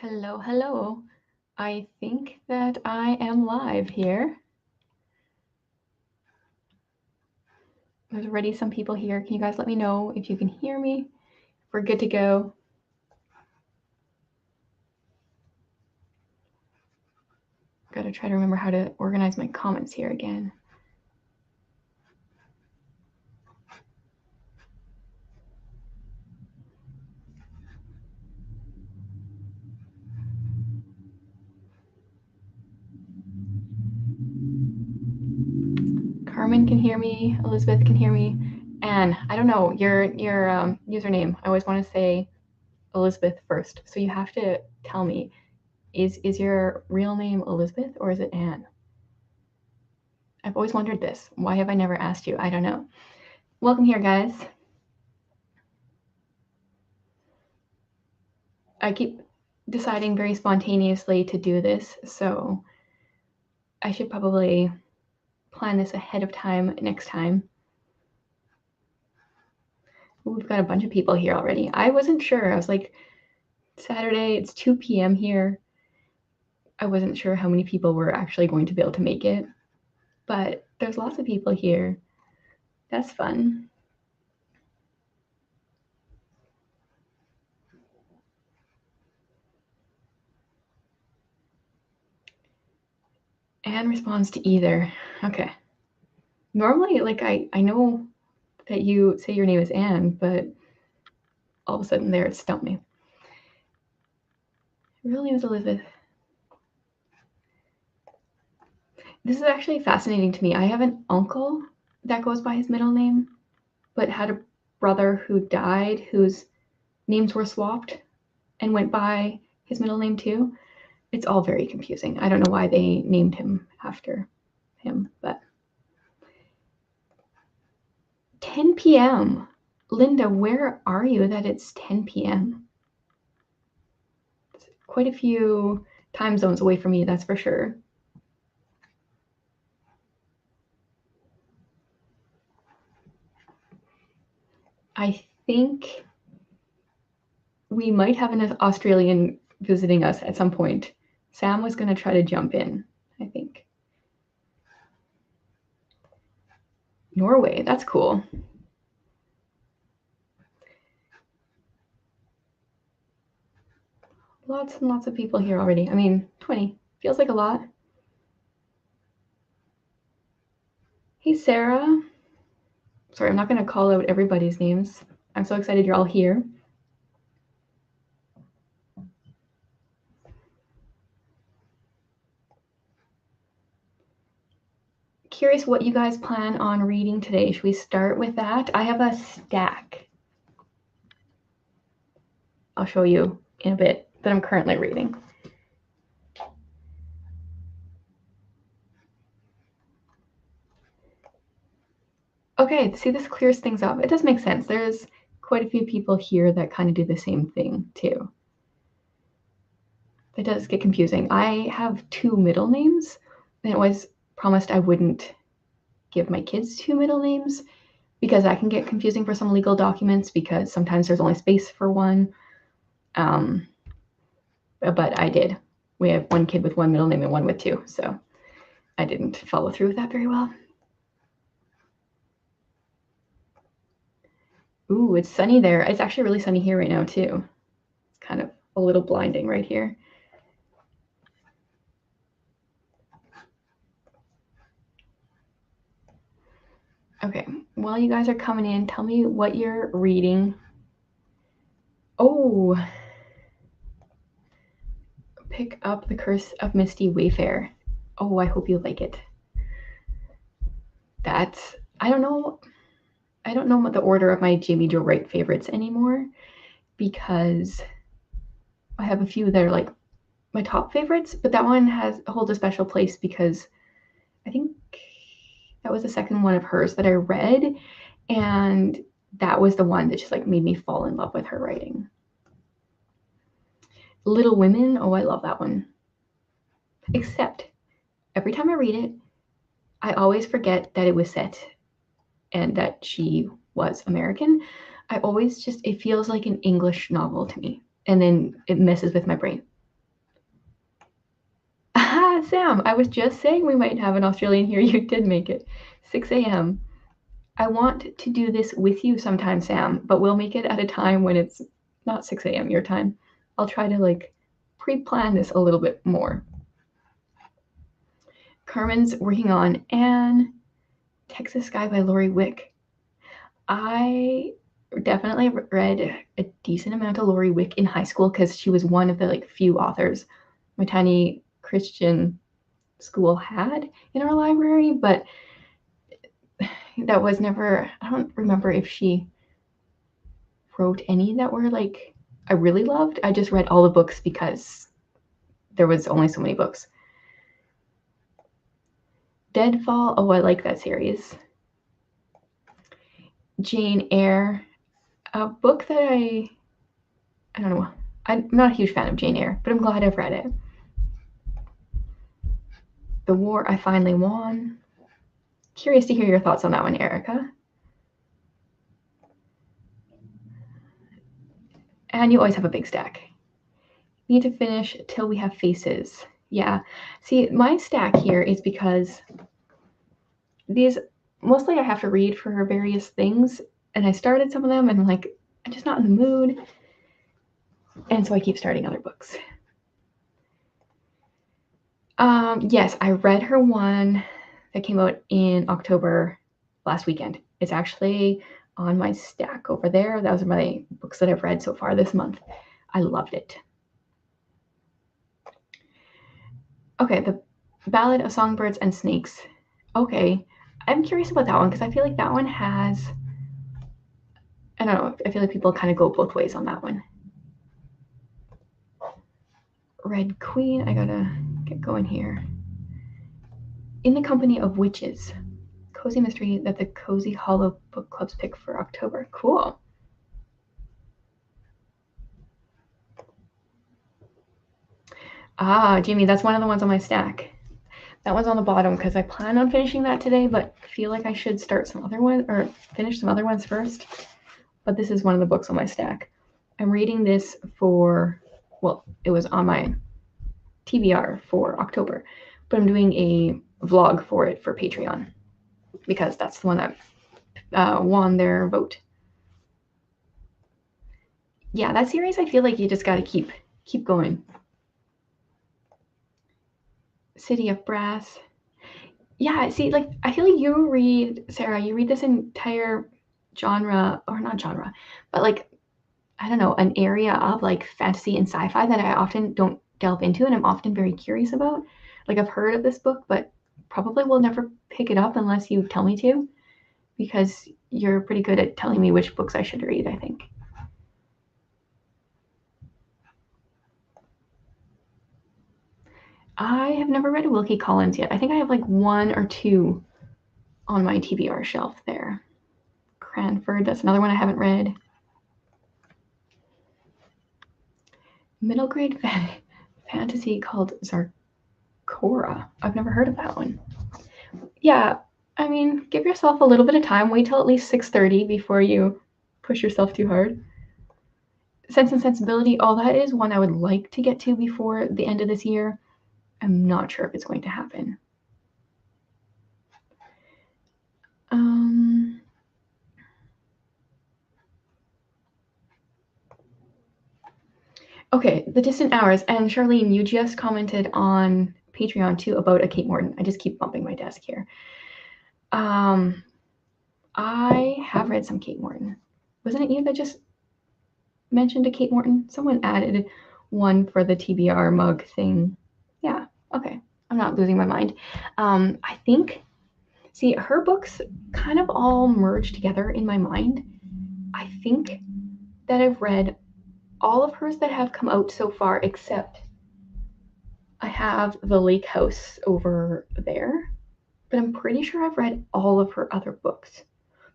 Hello, hello. I think that I am live here. There's already some people here. Can you guys let me know if you can hear me? We're good to go. Gotta try to remember how to organize my comments here again. Carmen can hear me. Elizabeth can hear me. Anne, I don't know your username. I always want to say Elizabeth first, so you have to tell me. Is your real name Elizabeth or is it Anne? I've always wondered this. Why have I never asked you? I don't know. Welcome here, guys. I keep deciding very spontaneously to do this, so I should probably plan this ahead of time next time. We've got a bunch of people here already. I wasn't sure. I was like, Saturday, it's 2 p.m. here. I wasn't sure how many people were actually going to be able to make it, but there's lots of people here. That's fun. Anne responds to either. Okay. Normally, like, I know that you say your name is Anne, but all of a sudden there it stumped me. Her real name is Elizabeth. This is actually fascinating to me. I have an uncle that goes by his middle name, but had a brother who died whose names were swapped and went by his middle name too. It's all very confusing. I don't know why they named him after him, but 10 p.m. Linda, where are you that it's 10 p.m.? It's quite a few time zones away from me, that's for sure. I think we might have an Australian visiting us at some point. Sam was going to try to jump in, I think. Norway, that's cool. Lots and lots of people here already. I mean, 20 feels like a lot. Hey, Sarah. Sorry, I'm not going to call out everybody's names. I'm so excited you're all here. Curious what you guys plan on reading today. Should we start with that? I have a stack. I'll show you in a bit that I'm currently reading. Okay, see, this clears things up. It does make sense. There's quite a few people here that kind of do the same thing too. It does get confusing. I have two middle names, and it was promised I wouldn't give my kids two middle names because that can get confusing for some legal documents because sometimes there's only space for one. But I did. We have one kid with one middle name and one with two, so I didn't follow through with that very well. Ooh, it's sunny there. It's actually really sunny here right now too. It's kind of a little blinding right here. Okay, while you guys are coming in, tell me what you're reading. Oh, pick up The Curse of Misty Wayfair. Oh, I hope you like it. That's, I don't know what the order of my Jamie Jo Wright favorites anymore because I have a few that are like my top favorites, but that one holds a special place because I think that was the second one of hers that I read, and that was the one that just like made me fall in love with her writing. Little Women, oh, I love that one. Except every time I read it, I always forget that it was set and that she was American. It feels like an English novel to me, and then it messes with my brain. Sam, I was just saying we might have an Australian here. You did make it. 6 a.m. I want to do this with you sometime, Sam, but we'll make it at a time when it's not 6 a.m. your time. I'll try to like pre-plan this a little bit more. Carmen's working on Anne, Texas Sky by Lori Wick. I definitely read a decent amount of Lori Wick in high school because she was one of the like few authors my tiny Christian school had in our library, but that was never, I don't remember if she wrote any that were like I really loved. I just read all the books because there was only so many books. Deadfall, oh, I like that series. Jane Eyre, a book that I don't know, I'm not a huge fan of Jane Eyre, but I'm glad I've read it. The War I Finally Won. Curious to hear your thoughts on that one, Erica. And you always have a big stack. Need to finish Till We Have Faces. Yeah. See, my stack here is because these mostly I have to read for various things, and I started some of them and I'm like, I'm just not in the mood. And so I keep starting other books. Yes, I read her one that came out in October last weekend. It's actually on my stack over there. Those are my books that I've read so far this month. I loved it. Okay, The Ballad of Songbirds and Snakes. Okay, I'm curious about that one because I feel like that one has, I don't know, I feel like people kind of go both ways on that one. Red Queen, I gotta get going here. In the Company of Witches. Cozy mystery that the Cozy Hollow book clubs pick for October. Cool. Ah, Jamie, that's one of the ones on my stack. That one's on the bottom because I plan on finishing that today, but feel like I should start some other ones or finish some other ones first. But this is one of the books on my stack. I'm reading this for, well, it was on my TBR for October, but I'm doing a vlog for it for Patreon because that's the one that won their vote. Yeah, that series, I feel like you just got to keep going. City of Brass. Yeah, see, like, I feel like you read, Sarah, you read this entire genre, or not genre, but like, I don't know, an area of like fantasy and sci-fi that I often don't delve into and I'm often very curious about. Like, I've heard of this book, but probably will never pick it up unless you tell me to, because you're pretty good at telling me which books I should read, I think. I have never read a Wilkie Collins yet. I think I have like one or two on my TBR shelf there. Cranford, that's another one I haven't read. Middle grade fantasy called Zarkora. I've never heard of that one. Yeah, I mean, give yourself a little bit of time. Wait till at least 6:30 before you push yourself too hard. Sense and Sensibility, oh, that is one I would like to get to before the end of this year. I'm not sure if it's going to happen. Okay, The Distant Hours. And Charlene, you just commented on Patreon too about a Kate Morton. I just keep bumping my desk here. I have read some Kate Morton. Wasn't it you that just mentioned a Kate Morton? Someone added one for the TBR mug thing. Yeah, okay. I'm not losing my mind. I think, see, her books kind of all merge together in my mind. I think that I've read all of hers that have come out so far, except I have The Lake House over there, but I'm pretty sure I've read all of her other books.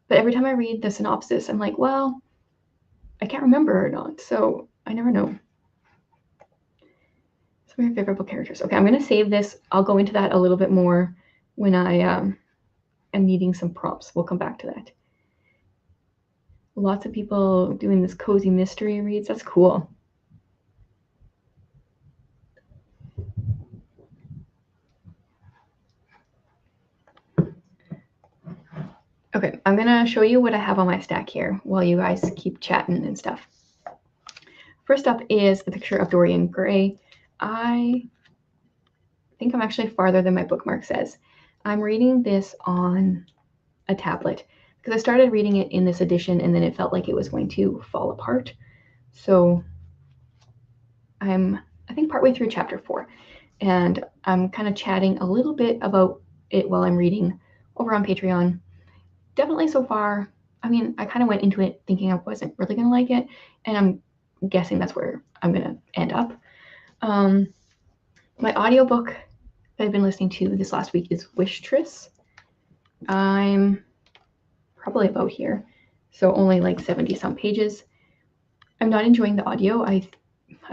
But every time I read the synopsis, I'm like, well, I can't remember or not, so I never know. Some of your favorite book characters. Okay, I'm going to save this. I'll go into that a little bit more when I am needing some prompts. We'll come back to that. Lots of people doing this cozy mystery reads. That's cool. Okay, I'm going to show you what I have on my stack here while you guys keep chatting and stuff. First up is a picture of Dorian Gray. I think I'm actually farther than my bookmark says. I'm reading this on a tablet because I started reading it in this edition and then it felt like it was going to fall apart. So I'm, I think, partway through chapter 4, and I'm kind of chatting a little bit about it while I'm reading over on Patreon. Definitely so far, I mean, I kind of went into it thinking I wasn't really going to like it, and I'm guessing that's where I'm going to end up. My audiobook that I've been listening to this last week is Wishtris. I'm probably about here, so only like 70 some pages. I'm not enjoying the audio. I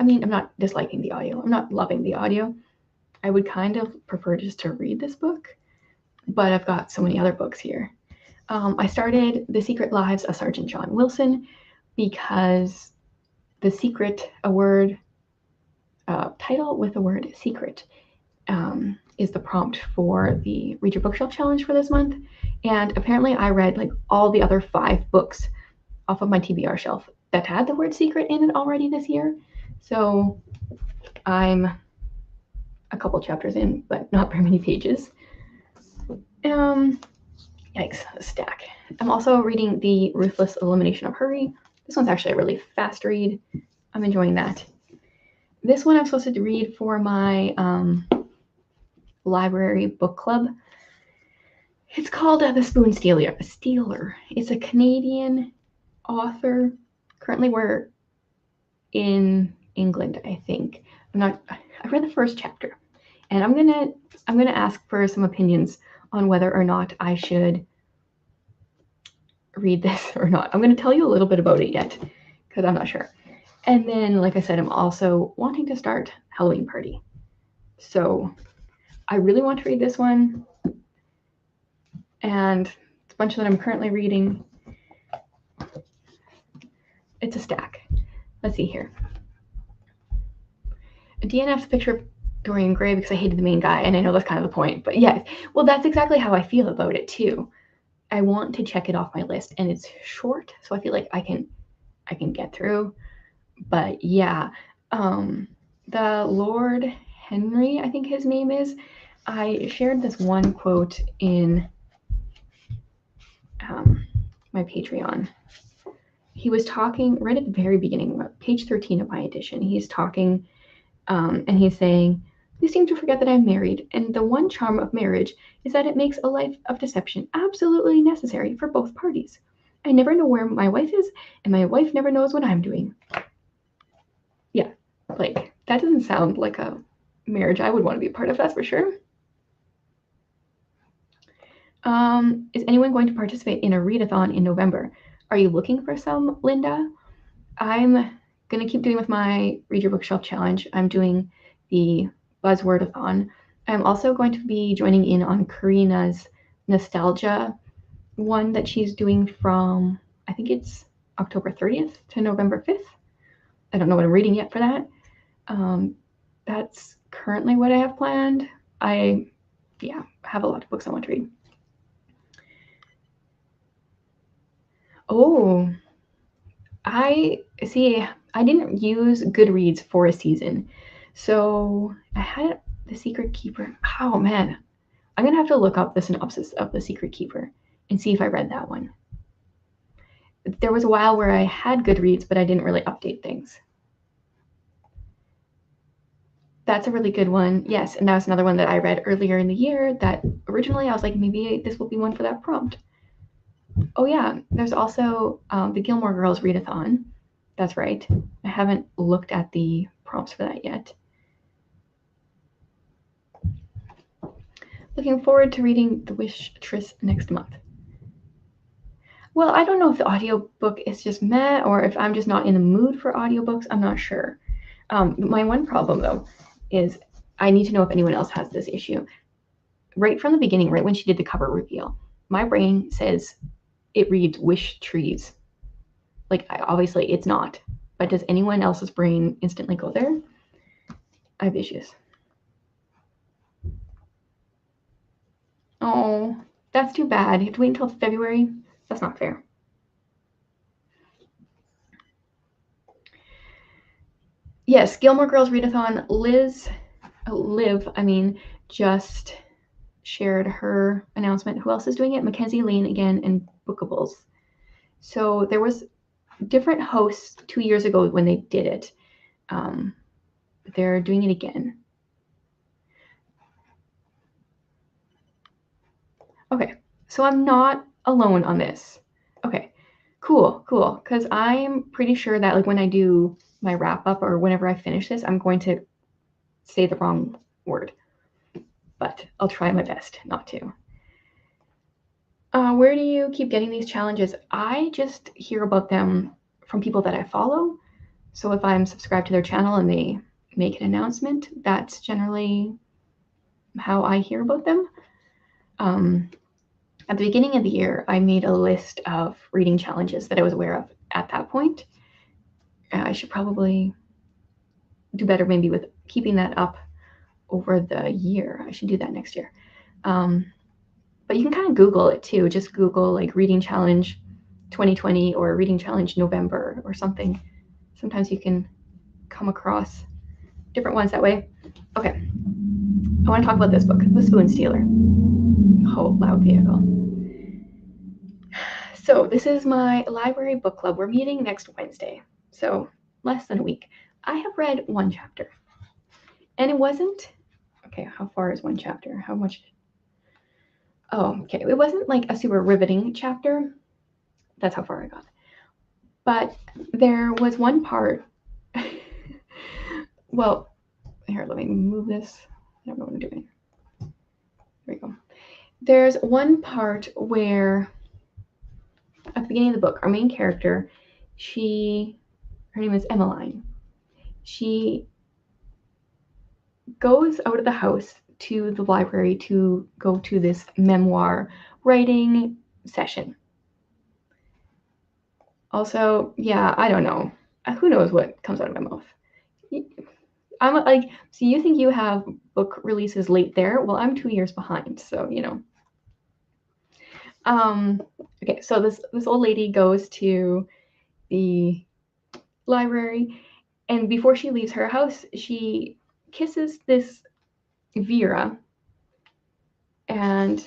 mean, I'm not disliking the audio. I'm not loving the audio. I would kind of prefer just to read this book, but I've got so many other books here. I started The Secret Lives of Sergeant John Wilson because the secret, a word, title with the word secret, is the prompt for the Read Your Bookshelf challenge for this month. And apparently I read like all the other 5 books off of my TBR shelf that had the word secret in it already this year. So I'm a couple chapters in, but not very many pages. Yikes, a stack. I'm also reading The Ruthless Elimination of Hurry. This one's actually a really fast read. I'm enjoying that. This one I'm supposed to read for my library book club. It's called The Spoon Stealer. It's a Canadian author. Currently we're in England, I think. I read the first chapter, and I'm gonna ask for some opinions on whether or not I should read this or not. I'm going to tell you a little bit about it yet because I'm not sure. And then, like I said, I'm also wanting to start Halloween Party. So I really want to read this one. And it's a bunch that I'm currently reading. It's a stack. Let's see here. A DNF's picture of Dorian Gray because I hated the main guy, and I know that's kind of the point. But yes, well, that's exactly how I feel about it too. I want to check it off my list, and it's short, so I feel like I can get through. But yeah, the Lord Henry, I think his name is, I shared this one quote in my Patreon. He was talking right at the very beginning, page 13 of my edition. He's talking and he's saying, "You seem to forget that I'm married, and the one charm of marriage is that it makes a life of deception absolutely necessary for both parties. I never know where my wife is, and my wife never knows what I'm doing." Yeah, like, that doesn't sound like a marriage I would want to be a part of, that's for sure. Is anyone going to participate in a readathon in November? Are you looking for some, Linda? I'm going to keep doing with my Read Your Bookshelf challenge. I'm doing the Buzzwordathon. I'm also going to be joining in on Karina's nostalgia one that she's doing from, I think it's October 30th to November 5th. I don't know what I'm reading yet for that. That's currently what I have planned. I have a lot of books I want to read. Oh, I didn't use Goodreads for a season. So I had The Secret Keeper. Oh man, I'm gonna have to look up the synopsis of The Secret Keeper and see if I read that one. There was a while where I had Goodreads, but I didn't really update things. That's a really good one. Yes, and that was another one that I read earlier in the year that originally I was like, maybe this will be one for that prompt. Oh yeah, there's also the Gilmore Girls readathon. That's right. I haven't looked at the prompts for that yet. Looking forward to reading The Wishtris next month. Well, I don't know if the audiobook is just meh or if I'm just not in the mood for audiobooks. I'm not sure. My one problem, though, is I need to know if anyone else has this issue. Right from the beginning, right when she did the cover reveal, my brain says it reads Wish Trees. Like, obviously, it's not. But does anyone else's brain instantly go there? I have issues. Oh, That's too bad. You have to wait until February. That's not fair. Yes, Gilmore Girls Readathon. Liv, just shared her announcement. Who else is doing it? Mackenzie Lane again and Bookables. So there was different hosts 2 years ago when they did it. But they're doing it again. Okay, so I'm not alone on this. Okay, cool. Because I'm pretty sure that like when I do my wrap up or whenever I finish this, I'm going to say the wrong word. But I'll try my best not to. Where do you keep getting these challenges? I just hear about them from people that I follow. So if I'm subscribed to their channel and they make an announcement, that's generally how I hear about them. At the beginning of the year, I made a list of reading challenges that I was aware of at that point. I should probably do better maybe with keeping that up over the year. I should do that next year. But you can kind of Google it too. Just Google like reading challenge 2020 or reading challenge November or something. Sometimes you can come across different ones that way. Okay, I want to talk about this book, The Spoon Stealer. Oh, loud vehicle. So this is my library book club. We're meeting next Wednesday, so less than a week. I have read one chapter, and it wasn't, okay, how far is one chapter? How much? Oh, okay, it wasn't like a super riveting chapter. That's how far I got. But there was one part, well, here, let me move this. I don't know what I'm doing. There we go. There's one part where at the beginning of the book, our main character, her name is Emmeline. She goes out of the house to the library to go to this memoir writing session. Also, yeah, I don't know. Who knows what comes out of my mouth? I'm like, so you think you have book releases late there? Well, I'm 2 years behind, so you know. Okay, so this old lady goes to the library, and before she leaves her house, she kisses this Vera, and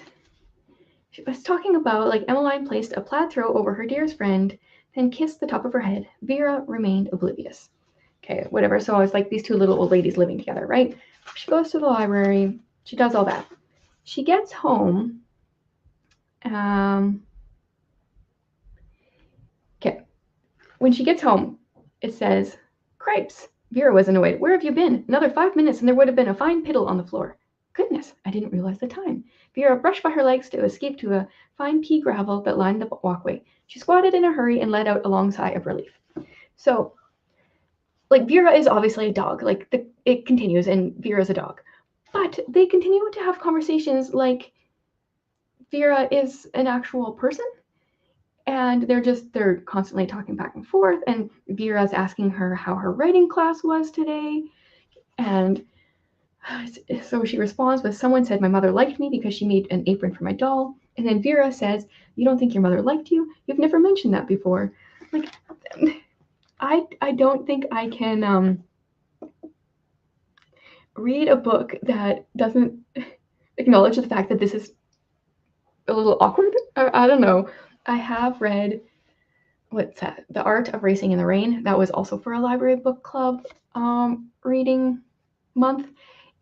she was talking about like Emmeline placed a plaid throw over her dearest friend, then kissed the top of her head. Vera remained oblivious. Okay, whatever. So it's like these two little old ladies living together, right? She goes to the library. She does all that. She gets home. Okay. When she gets home, it says, "Cripes." Vera was annoyed. "Where have you been? Another 5 minutes and there would have been a fine piddle on the floor." "Goodness, I didn't realize the time." Vera brushed by her legs to escape to a fine pea gravel that lined the walkway. She squatted in a hurry and let out a long sigh of relief. So, like, Vera is obviously a dog. Like, it continues, and Vera's a dog. But they continue to have conversations like Vera is an actual person, and they're constantly talking back and forth, and Vera's asking her how her writing class was today, and so she responds with, "Someone said my mother liked me because she made an apron for my doll." And then Vera says, "You don't think your mother liked you? You've never mentioned that before." Like, I don't think I can read a book that doesn't acknowledge the fact that this is a little awkward. I don't know. I have read, what's that? The Art of Racing in the Rain. That was also for a library book club reading month.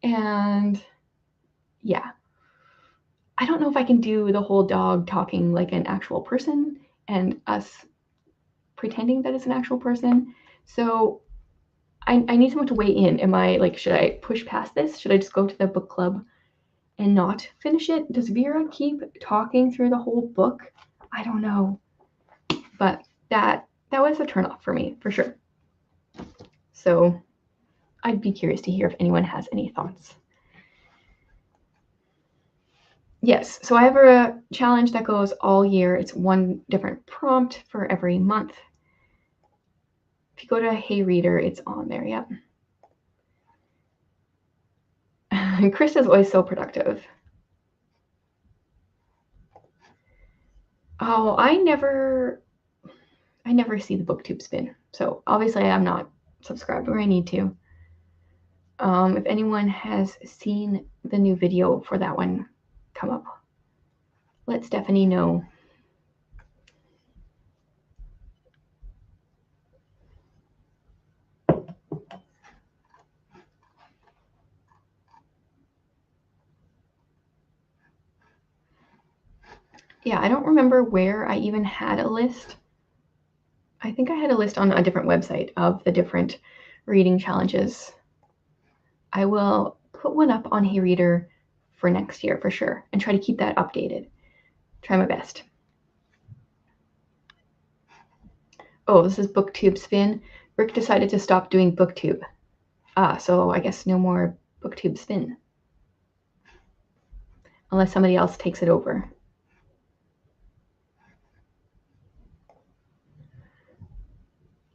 And yeah, I don't know if I can do the whole dog talking like an actual person and us pretending that it's an actual person. So I need someone to weigh in. Am I like, should I push past this? Should I just go to the book club and not finish it? Does Vera keep talking through the whole book? I don't know. But that was a turnoff for me, for sure. So I'd be curious to hear if anyone has any thoughts. Yes, so I have a challenge that goes all year. It's one different prompt for every month. If you go to Hey Reader, it's on there, yep. Chris is always so productive. Oh, I never see the booktube spin. So obviously I'm not subscribed where I need to. If anyone has seen the new video for that one come up, let Stephanie know. Yeah, I don't remember where I even had a list. I think I had a list on a different website of the different reading challenges. I will put one up on Hey Reader for next year for sure and try to keep that updated. Try my best. Oh, this is BookTube spin. Rick decided to stop doing BookTube. So I guess no more BookTube spin. Unless somebody else takes it over.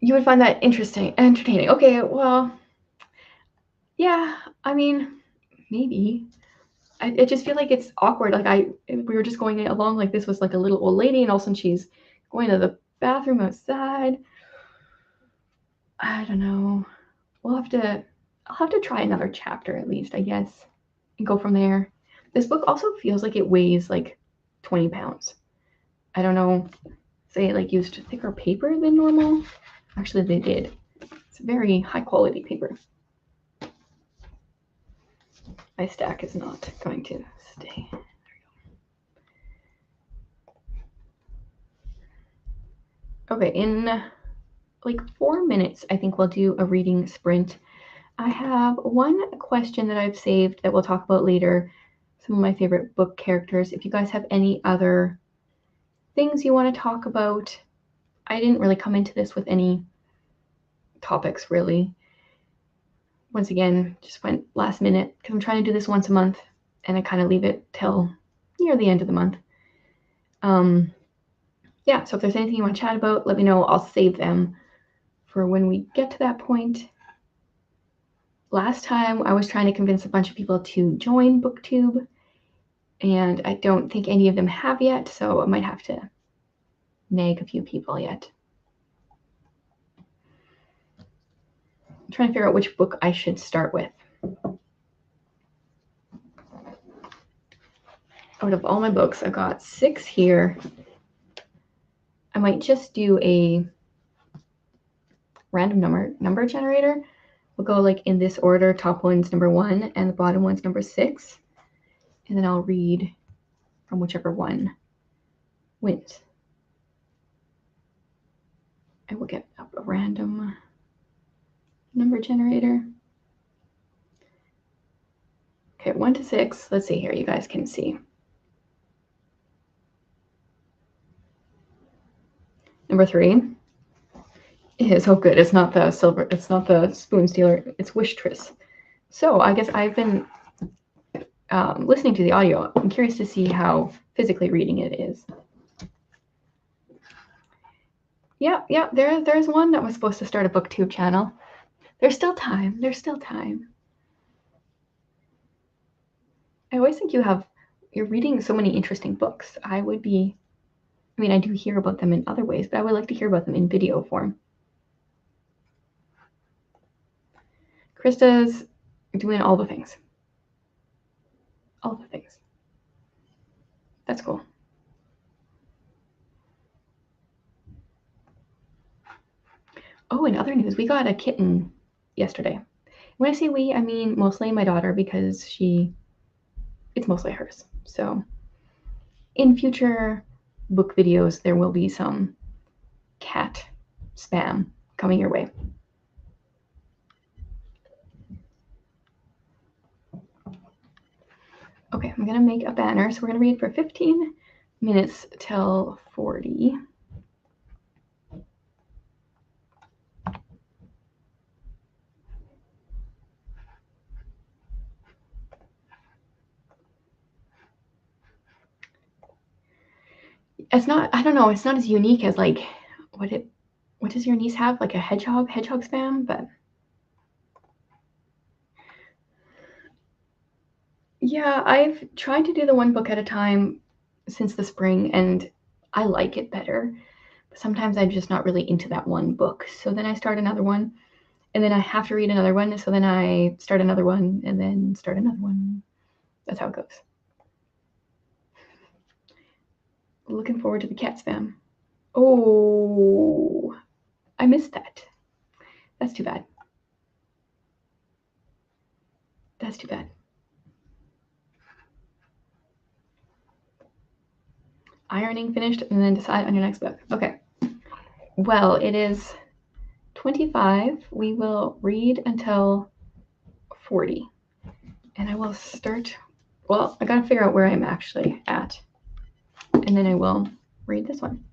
You would find that entertaining. Okay, well, yeah, I mean, maybe. I just feel like it's awkward. Like we were just going along like this was like a little old lady, and all of a sudden she's going to the bathroom outside. I don't know. I'll have to try another chapter at least, I guess, and go from there. This book also feels like it weighs like 20 pounds. I don't know. Say like used thicker paper than normal. Actually, they did. It's very high quality paper. My stack is not going to stay. There we go. Okay, in like 4 minutes, I think we'll do a reading sprint. I have one question that I've saved that we'll talk about later. Some of my favorite book characters. If you guys have any other things you want to talk about, I didn't really come into this with any topics really. Once again, just went last minute because I'm trying to do this once a month and I kind of leave it till near the end of the month. Yeah, so if there's anything you want to chat about, let me know. I'll save them for when we get to that point. Last time I was trying to convince a bunch of people to join BookTube, and I don't think any of them have yet, so I might have to nag a few people yet. I'm trying to figure out which book I should start with. Out of all my books, I've got 6 here. I might just do a random number generator. We'll go like in this order. Top one's number 1 and the bottom one's number 6. And then I'll read from whichever one wins. I will get up a random number generator. Okay, 1 to 6. Let's see here. You guys can see. Number 3 is, oh good, it's not the spoon stealer, it's Wishtress. So I guess I've been listening to the audio. I'm curious to see how physically reading it is. Yeah, there's one that was supposed to start a BookTube channel. There's still time. I always think you're reading so many interesting books. I do hear about them in other ways, but I would like to hear about them in video form. Krista's doing all the things. All the things. That's cool. Oh, in other news, we got a kitten yesterday. When I say we, I mean mostly my daughter because it's mostly hers. So in future book videos, there will be some cat spam coming your way. Okay, I'm gonna make a banner. So we're gonna read for 15 minutes till 40. It's not, I don't know, it's not as unique as like what does your niece have? Like a hedgehog spam, but yeah, I've tried to do the one book at a time since the spring, and I like it better. But sometimes I'm just not really into that one book. So then I start another one, and then I have to read another one. So then I start another one, and then start another one. That's how it goes. Looking forward to the cat spam. Oh, I missed that. That's too bad. That's too bad. Ironing finished, and then decide on your next book. Okay. Well, it is 25. We will read until 40. And I will start. Well, I gotta figure out where I'm actually at. And then I will read this one.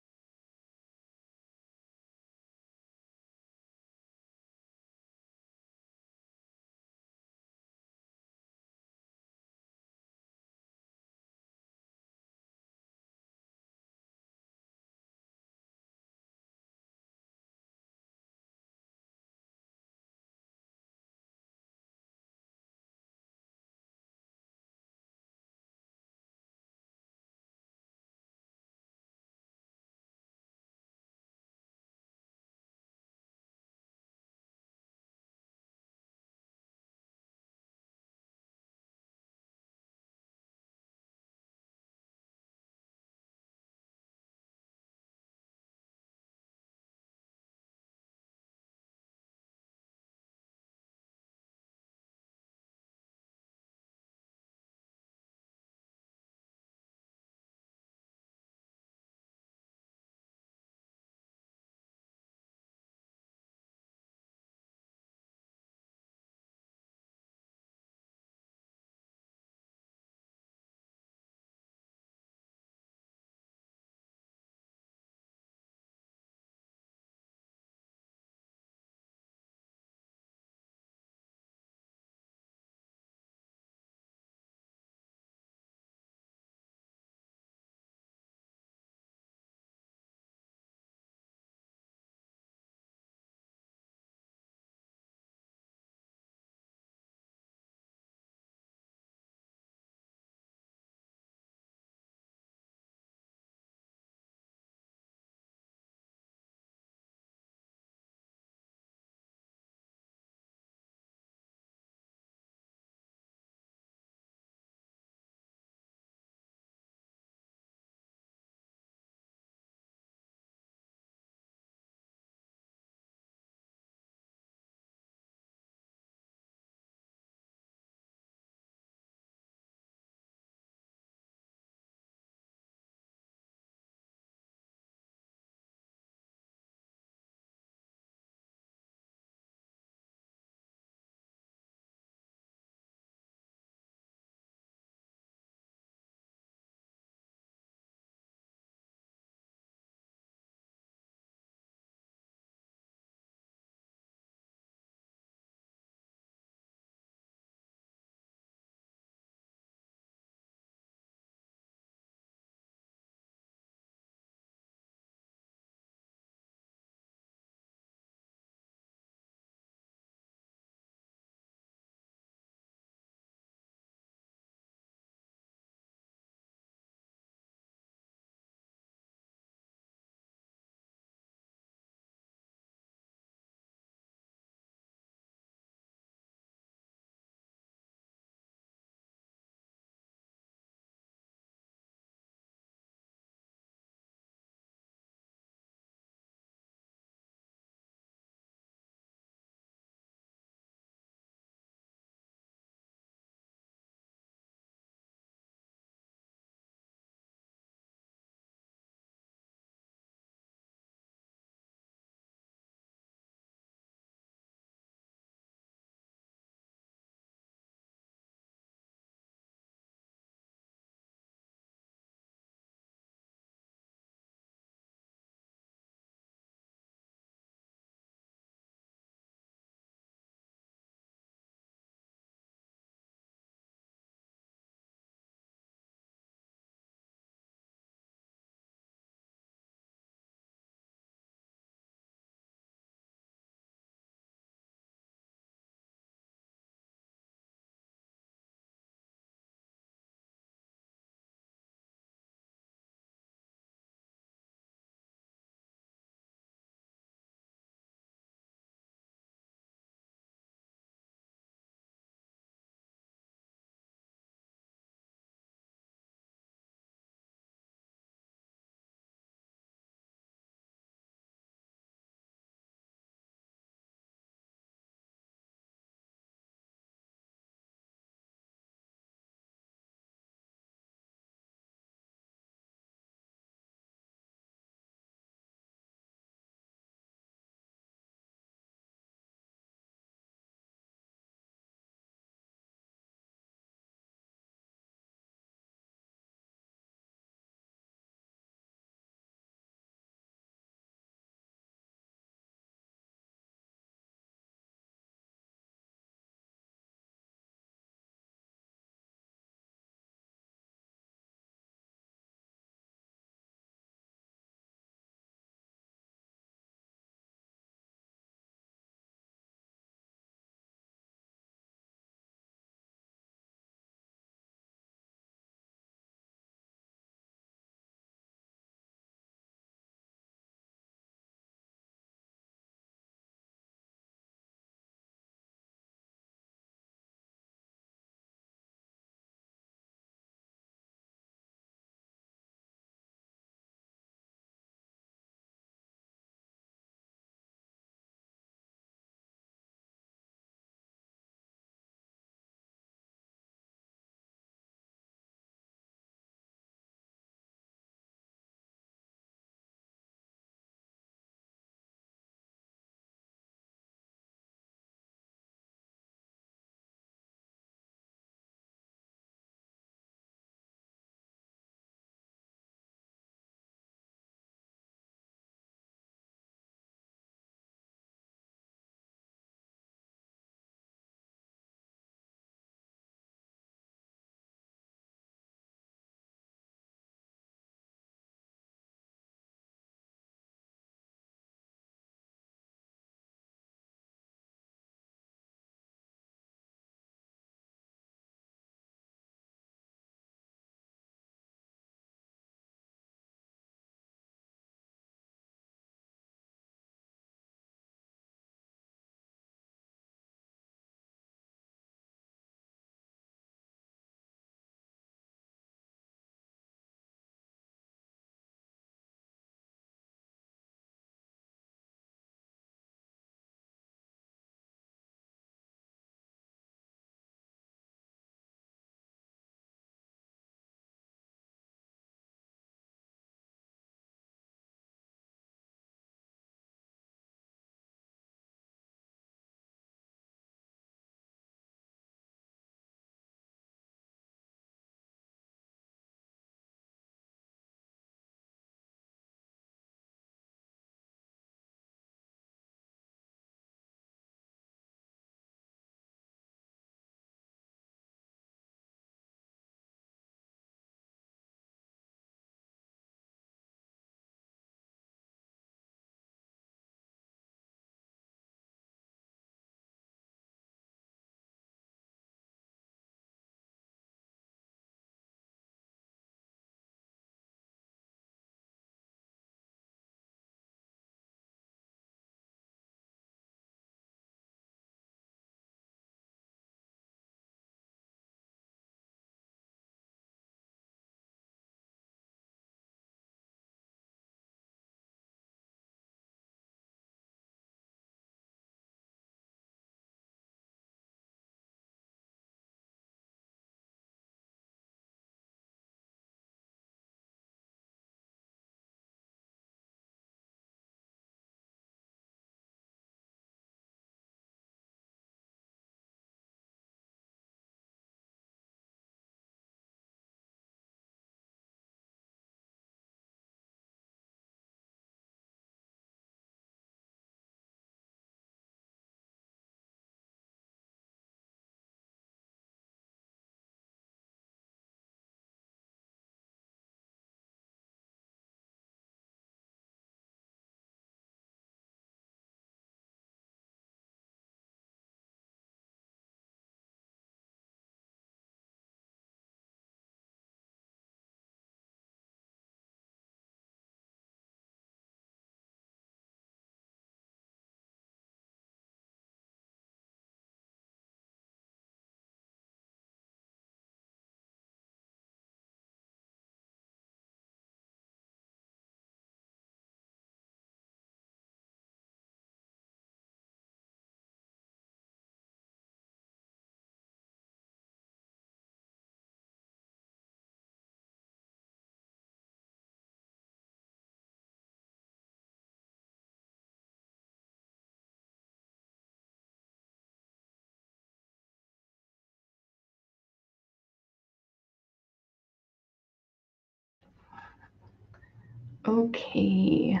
Okay.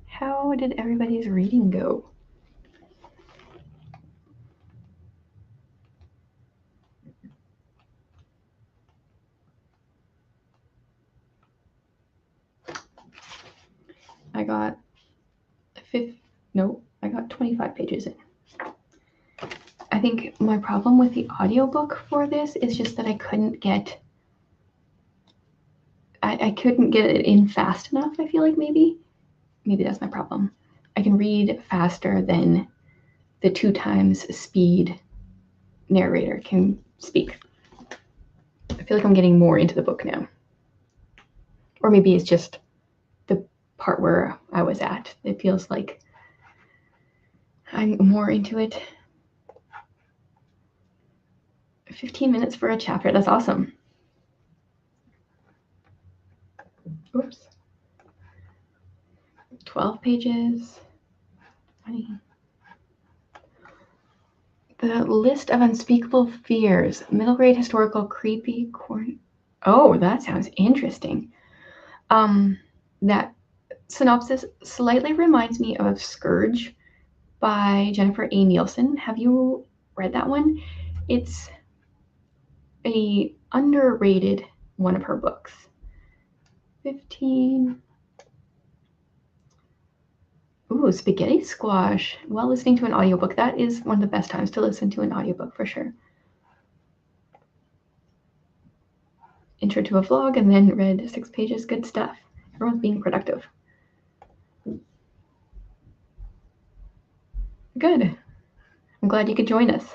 How did everybody's reading go? I got 25 pages in. I think my problem with the audiobook for this is just that I couldn't get it in fast enough. I feel like maybe that's my problem. I can read faster than the 2 times speed narrator can speak. I feel like I'm getting more into the book now. Or maybe it's just the part where I was at. It feels like I'm more into it. 15 minutes for a chapter. That's awesome. Oops. 12 pages. 20. The List of Unspeakable Fears. Middle grade historical creepy corn. Oh, that sounds interesting. That synopsis slightly reminds me of Scourge by Jennifer A. Nielsen. Have you read that one? It's a underrated one of her books. 15. Ooh, Spaghetti Squash. While listening to an audiobook, that is one of the best times to listen to an audiobook for sure. Intro to a vlog and then read 6 pages. Good stuff. Everyone's being productive. Good. I'm glad you could join us.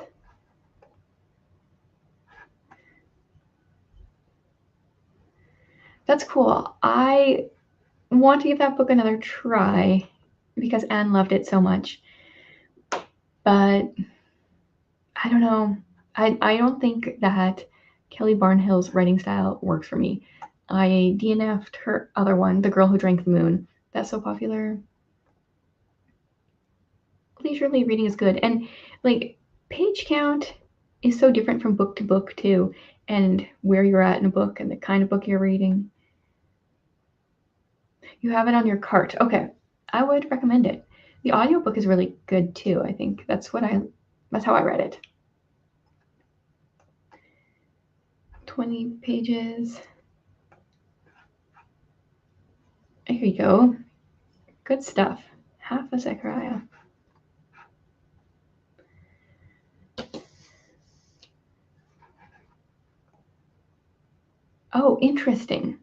That's cool. I want to give that book another try because Anne loved it so much. But I don't know. I don't think that Kelly Barnhill's writing style works for me. I DNF'd her other one, The Girl Who Drank the Moon. That's so popular. Leisurely reading is good. And like page count is so different from book to book too, and where you're at in a book and the kind of book you're reading. You have it on your cart. Okay. I would recommend it. The audiobook is really good too, I think. That's how I read it. 20 pages. Here you go. Good stuff. Half a Zechariah. Oh, interesting.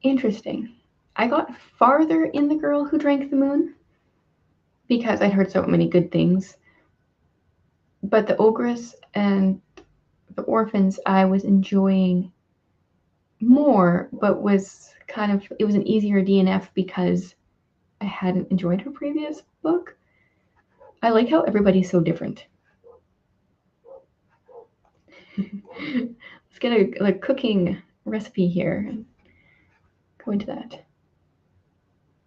Interesting. I got farther in The Girl Who Drank the Moon because I'd heard so many good things. But the Ogress and the Orphans I was enjoying more, but it was an easier DNF because I hadn't enjoyed her previous book. I like how everybody's so different. Let's get a cooking recipe here and go into that.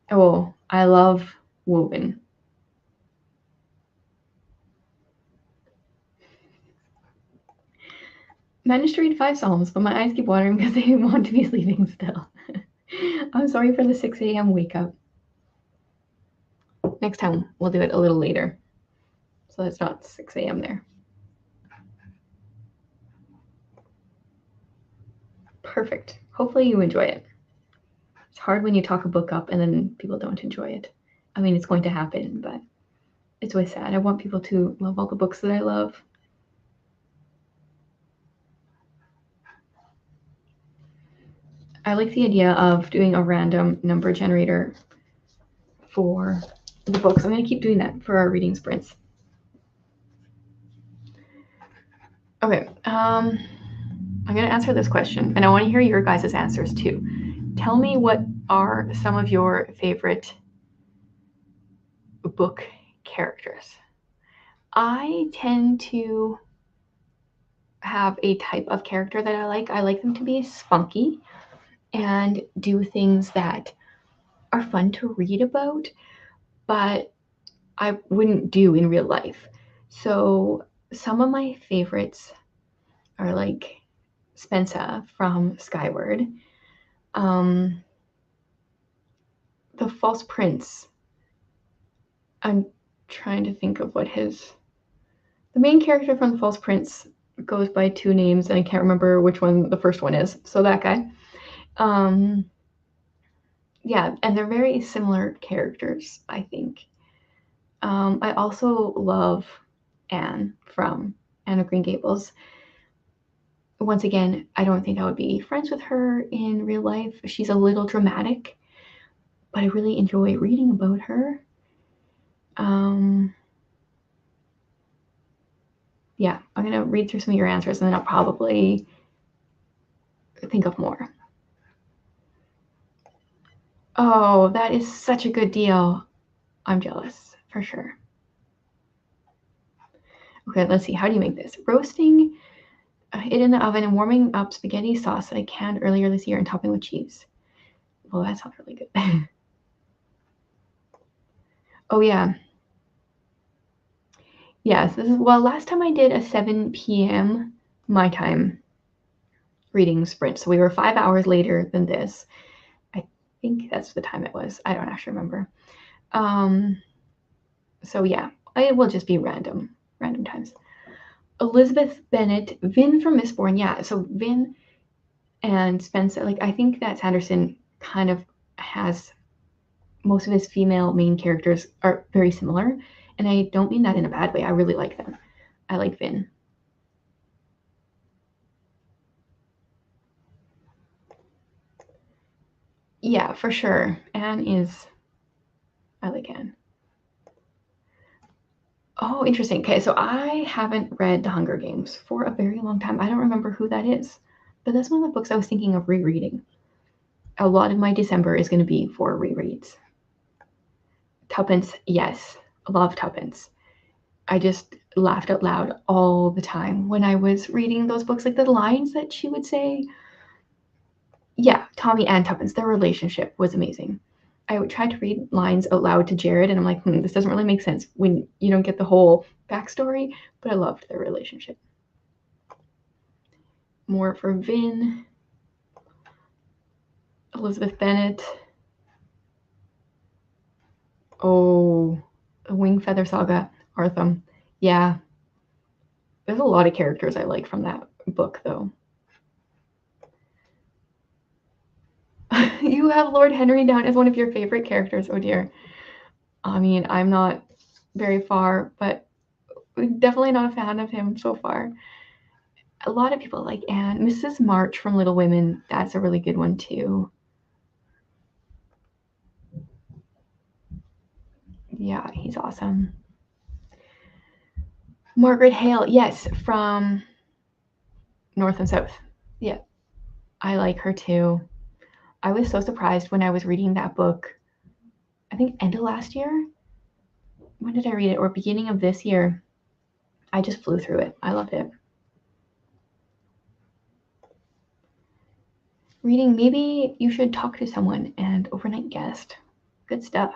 Oh, I love woven. Managed to read 5 Psalms, but my eyes keep watering because they want to be sleeping still. I'm sorry for the 6 a.m. wake up. Next time we'll do it a little later, so it's not 6 a.m. there. Perfect. Hopefully you enjoy it. It's hard when you talk a book up and then people don't enjoy it. I mean, it's going to happen, but it's always sad. I want people to love all the books that I love. I like the idea of doing a random number generator for the books. I'm going to keep doing that for our reading sprints. Okay, I'm going to answer this question, and I want to hear your guys' answers too. Tell me what are some of your favorite book characters. I tend to have a type of character that I like. I like them to be spunky and do things that are fun to read about, but I wouldn't do in real life. So some of my favorites are like Spencer from Skyward. The False Prince. I'm trying to think of what the main character from The False Prince goes by two names, and I can't remember which one the first one is. So that guy. Yeah, and they're very similar characters, I think. I also love Anne from Anne of Green Gables. Once again, I don't think I would be friends with her in real life. She's a little dramatic, but I really enjoy reading about her. Yeah, I'm going to read through some of your answers, and then I'll probably think of more. Oh, that is such a good deal. I'm jealous, for sure. Okay, let's see. How do you make this? Roasting it in the oven and warming up spaghetti sauce that I canned earlier this year and topping with cheese. Well, that sounds really good. Oh, yeah. Yes, well, last time I did a 7 p.m. my time reading sprint. So we were 5 hours later than this. I think that's the time it was. I don't actually remember. So yeah, it will just be random times. Elizabeth Bennet, Vin from Mistborn. Yeah, so Vin and Spencer, like I think that Sanderson kind of has most of his female main characters are very similar. And I don't mean that in a bad way. I really like them. I like Vin. Yeah, for sure. I like Anne. Oh, interesting. Okay, so I haven't read The Hunger Games for a very long time. I don't remember who that is, but that's one of the books I was thinking of rereading. A lot of my December is going to be for rereads. Tuppence, yes, love Tuppence. I just laughed out loud all the time when I was reading those books, like the lines that she would say. Yeah, Tommy and Tuppence, their relationship was amazing. I would try to read lines out loud to Jared, and I'm like, this doesn't really make sense when you don't get the whole backstory, but I loved their relationship. More for Vin. Elizabeth Bennet. Oh, the Wing Feather Saga, Artham. Yeah, there's a lot of characters I like from that book, though. You have Lord Henry down as one of your favorite characters. Oh dear. I mean, I'm not very far, but definitely not a fan of him so far. A lot of people like Anne. Mrs. March from Little Women, that's a really good one too. Yeah, he's awesome. Margaret Hale, yes, from North and South. Yeah, I like her too. I was so surprised when I was reading that book, I think end of last year. When did I read it? Or beginning of this year. I just flew through it. I loved it. Reading, maybe you should talk to someone and overnight guest. Good stuff.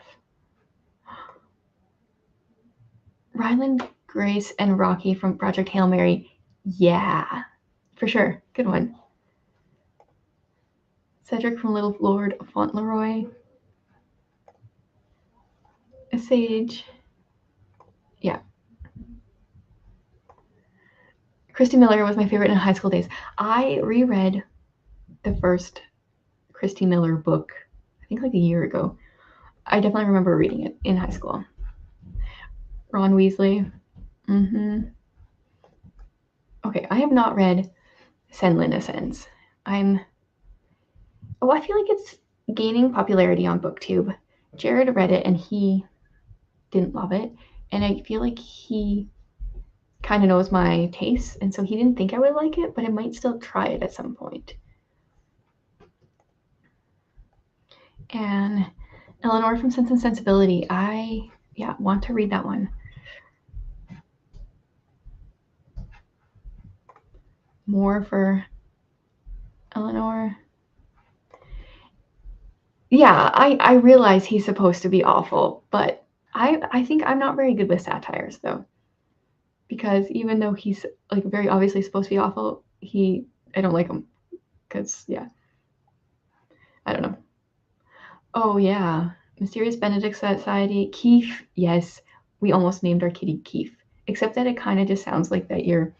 Ryland, Grace, and Rocky from Project Hail Mary. Yeah, for sure. Good one. Cedric from Little Lord Fauntleroy. A Sage. Yeah. Christy Miller was my favorite in high school days. I reread the first Christy Miller book, I think like a year ago. I definitely remember reading it in high school. Ron Weasley. Okay, I have not read Senlin Ascends. I feel like it's gaining popularity on BookTube. Jared read it and he didn't love it. And I feel like he kind of knows my tastes. And so he didn't think I would like it, but I might still try it at some point. And Eleanor from Sense and Sensibility. I want to read that one. More for Eleanor. Yeah, I realize he's supposed to be awful, but I think I'm not very good with satires though. Because even though he's like very obviously supposed to be awful, he I don't like them because, yeah, I don't know. Oh, yeah. Mysterious Benedict Society. Keith. Yes, we almost named our kitty Keith, except that it kind of just sounds like that you're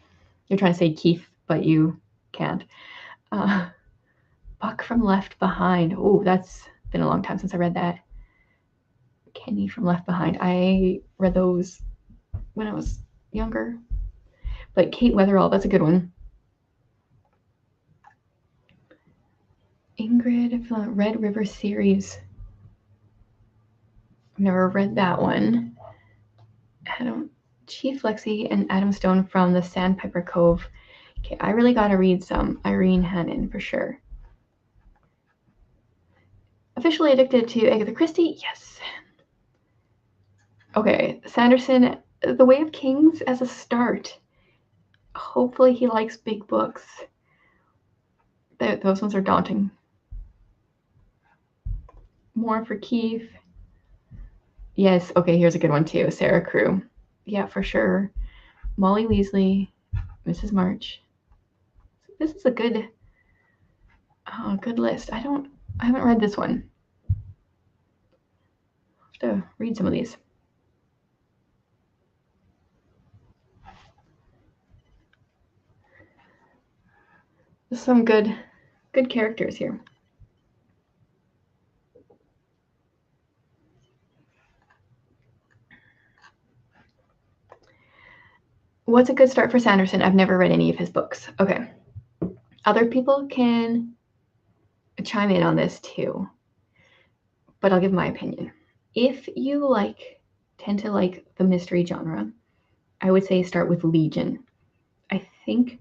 trying to say Keith, but you can't. Uh, Buck from Left Behind. Oh, that's been a long time since I read that. Kenny from Left Behind. I read those when I was younger. But Kate Weatherall, that's a good one. Ingrid from the Red River series. I've never read that one. Chief Lexi and Adam Stone from the Sandpiper Cove. Okay, I really gotta read some Irene Hannon for sure. Officially addicted to Agatha Christie? Yes. Okay, Sanderson, The Way of Kings as a start. Hopefully he likes big books. Those ones are daunting. More for Keith. Yes, okay, here's a good one too. Sarah Crew. Yeah, for sure. Molly Weasley, Mrs. March. This is a good list. I haven't read this one. I'll have to read some of these. There's some good characters here. What's a good start for Sanderson? I've never read any of his books. Okay. Other people can chime in on this too, but I'll give my opinion. If you tend to like the mystery genre, I would say start with Legion. I think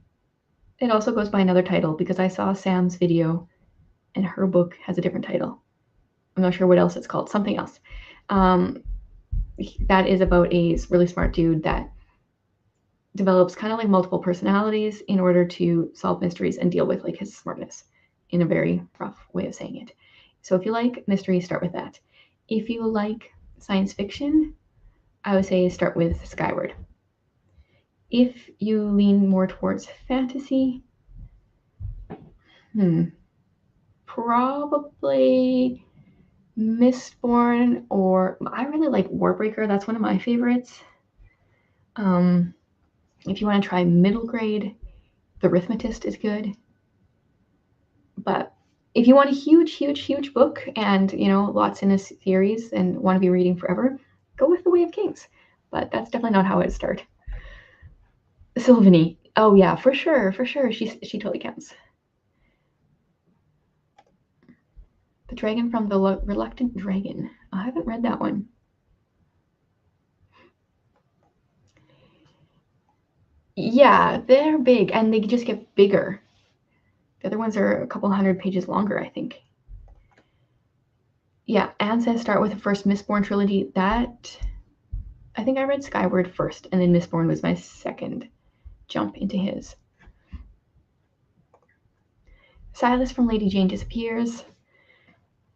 it also goes by another title because I saw Sam's video and her book has a different title. I'm not sure what else it's called, something else. That is about a really smart dude that develops kind of like multiple personalities in order to solve mysteries and deal with his smartness, in a very rough way of saying it. So if you like mystery, start with that. If you like science fiction, I would say start with Skyward. If you lean more towards fantasy, probably Mistborn, or I really like Warbreaker. That's one of my favorites. If you want to try middle grade, The Arithmetist is good. But if you want a huge book and lots in a series and want to be reading forever, go with The Way of Kings. But that's definitely not how I'd start. Sylvanie. Oh yeah, for sure. She totally counts. The Dragon from the Reluctant Dragon. I haven't read that one. Yeah, they're big and they just get bigger. The other ones are a couple 100 pages longer, I think. Yeah, Anne says start with the first Mistborn trilogy. That, I think I read Skyward first, and then Mistborn was my second jump into his. Silas from Lady Jane Disappears.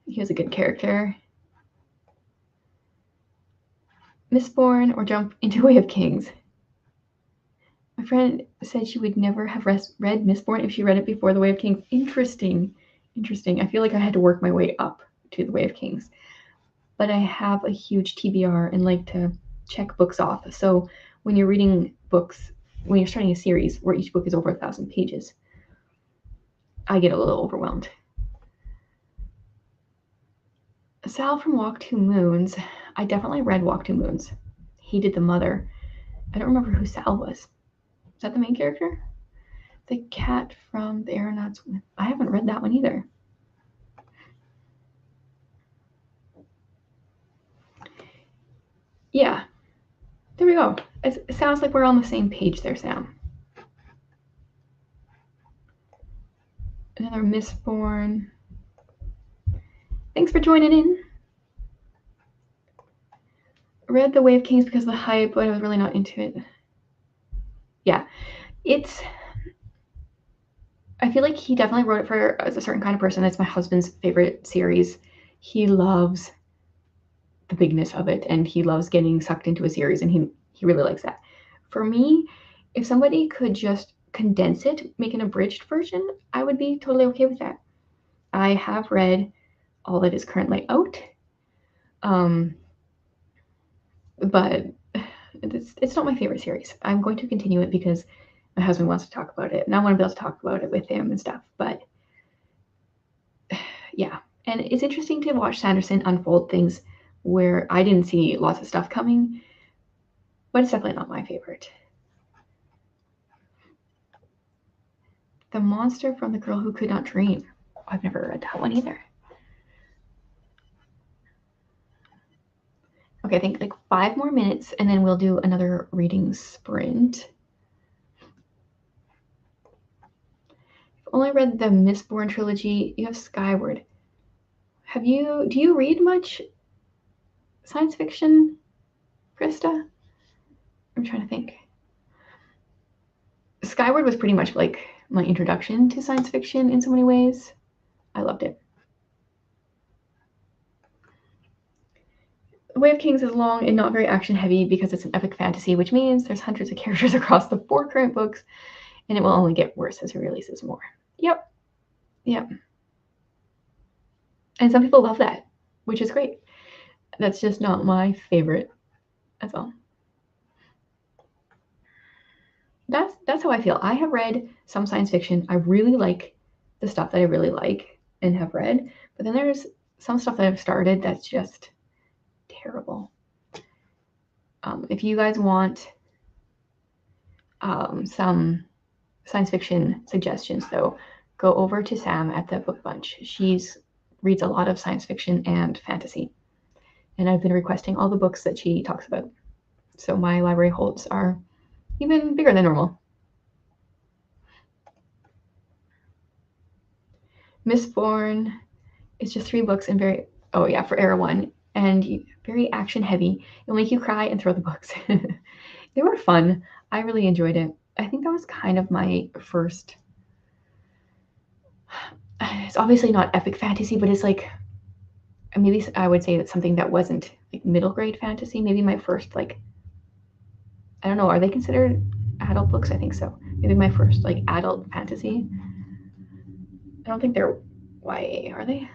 He was a good character. Mistborn or jump into Way of Kings. My friend said she would never have read Mistborn if she read it before The Way of Kings. Interesting. I feel like I had to work my way up to The Way of Kings. But I have a huge TBR and like to check books off. So when you're reading books, when you're starting a series where each book is over 1,000 pages, I get a little overwhelmed. Sal from Walk Two Moons. I definitely read Walk Two Moons. Hated the mother. I don't remember who Sal was. Is that the main character? The cat from the Aeronauts. I haven't read that one either. Yeah. There we go. It sounds like we're on the same page there, Sam. Another Mistborn. Thanks for joining in. Read The Way of Kings because of the hype, but I was really not into it. Yeah. I feel like he definitely wrote it for a certain kind of person. It's my husband's favorite series. He loves the bigness of it, and he loves getting sucked into a series, and he really likes that. For me, if somebody could just condense it, make an abridged version, I would be totally okay with that. I have read all that is currently out, but it's not my favorite series. I'm going to continue it because my husband wants to talk about it, and I want to be able to talk about it with him and stuff. But yeah, and it's interesting to watch Sanderson unfold things where I didn't see lots of stuff coming, but it's definitely not my favorite. The Monster from the Girl Who Could Not Dream. I've never read that one either. Okay, I think like 5 more minutes and then we'll do another reading sprint. I've only read the Mistborn trilogy. You have Skyward. Do you read much science fiction, Krista? I'm trying to think. Skyward was pretty much like my introduction to science fiction in so many ways. I loved it. Way of Kings is long and not very action heavy because it's an epic fantasy, which means there's hundreds of characters across the 4 current books, and it will only get worse as it releases more. Yep. And some people love that, which is great. That's just not my favorite. That's all. That's how I feel. I have read some science fiction. I really like the stuff that I really like and have read, but then there's some stuff that I've started that's just terrible. If you guys want some science fiction suggestions, though, go over to Sam at the Book Bunch. She reads a lot of science fiction and fantasy, and I've been requesting all the books that she talks about. So my library holds are even bigger than normal. Mistborn is just 3 books and for Era 1, and very action heavy. It'll make you cry and throw the books. They were fun. I really enjoyed it. I think that was kind of my first. It's obviously not epic fantasy, but it's like, maybe I would say it's something that wasn't like middle grade fantasy. Maybe my first, like, I don't know, are they considered adult books? I think so. Maybe my first like adult fantasy. I don't think they're YA, are they?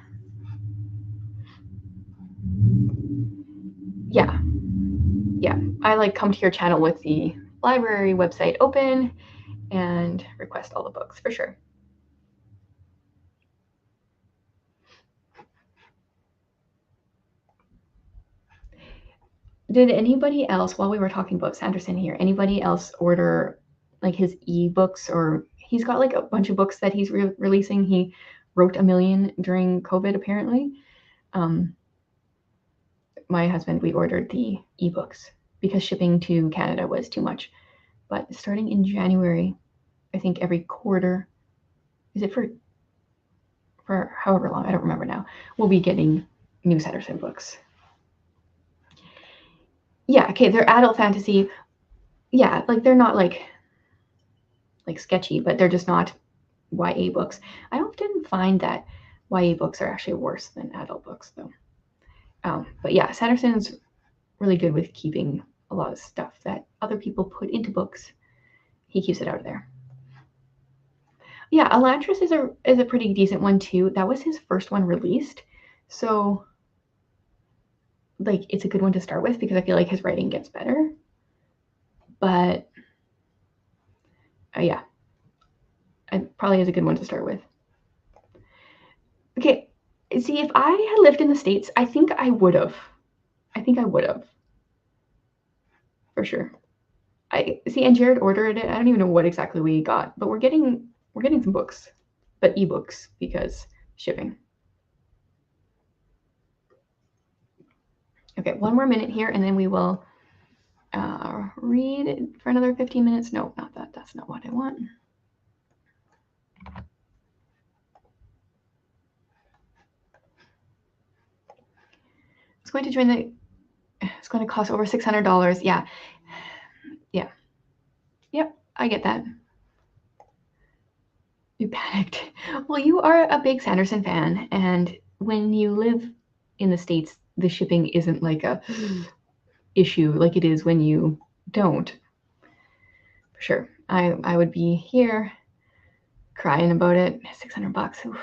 Yeah. I like come to your channel with the library website open and request all the books for sure. Did anybody else, while we were talking about Sanderson here, anybody else order like his ebooks? Or he's got like a bunch of books that he's releasing. He wrote 1 million during COVID, apparently. My husband, we ordered the ebooks because shipping to Canada was too much. But starting in January, I think every quarter, is it for however long, I don't remember now, we'll be getting new Sanderson books. Yeah, okay, they're adult fantasy. Yeah, like they're not like sketchy, but they're just not YA books. I often find that YA books are actually worse than adult books, though. But yeah, Sanderson's really good with keeping a lot of stuff that other people put into books. He keeps it out of there. Yeah, Elantris is a pretty decent one too. That was his first one released, so like it's a good one to start with because I feel like his writing gets better. But yeah, it probably is a good one to start with. Okay, see, if I had lived in the States, I think I would have. For sure. I see, and Jared ordered it. I don't even know what exactly we got, but we're getting some books, but ebooks because shipping. Okay, 1 more minute here, and then we will read it for another 15 minutes. No, not that. That's not what I want. It's going to join the. It's going to cost over $600. Yeah. Yep, I get that. You panicked. Well, you are a big Sanderson fan, and when you live in the States, the shipping isn't like a issue like it is when you don't. For sure. I would be here crying about it. $600. Oof.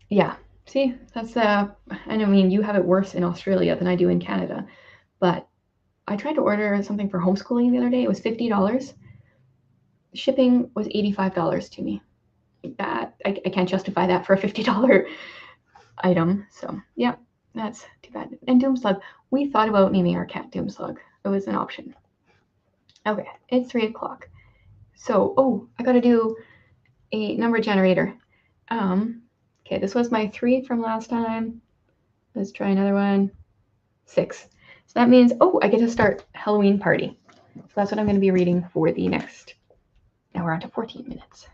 Yeah. See, that's I mean, you have it worse in Australia than I do in Canada, but I tried to order something for homeschooling the other day. It was $50. Shipping was $85 to me. That I can't justify that for a $50 item. So yeah, that's too bad. And Doomslug, we thought about naming our cat Doomslug. It was an option. Okay, it's 3 o'clock. So I gotta do a number generator. Okay, this was my 3 from last time. Let's try another one. 6. So that means I get to start Halloween party. So that's what I'm going to be reading for the next. Now we're on to 14 minutes.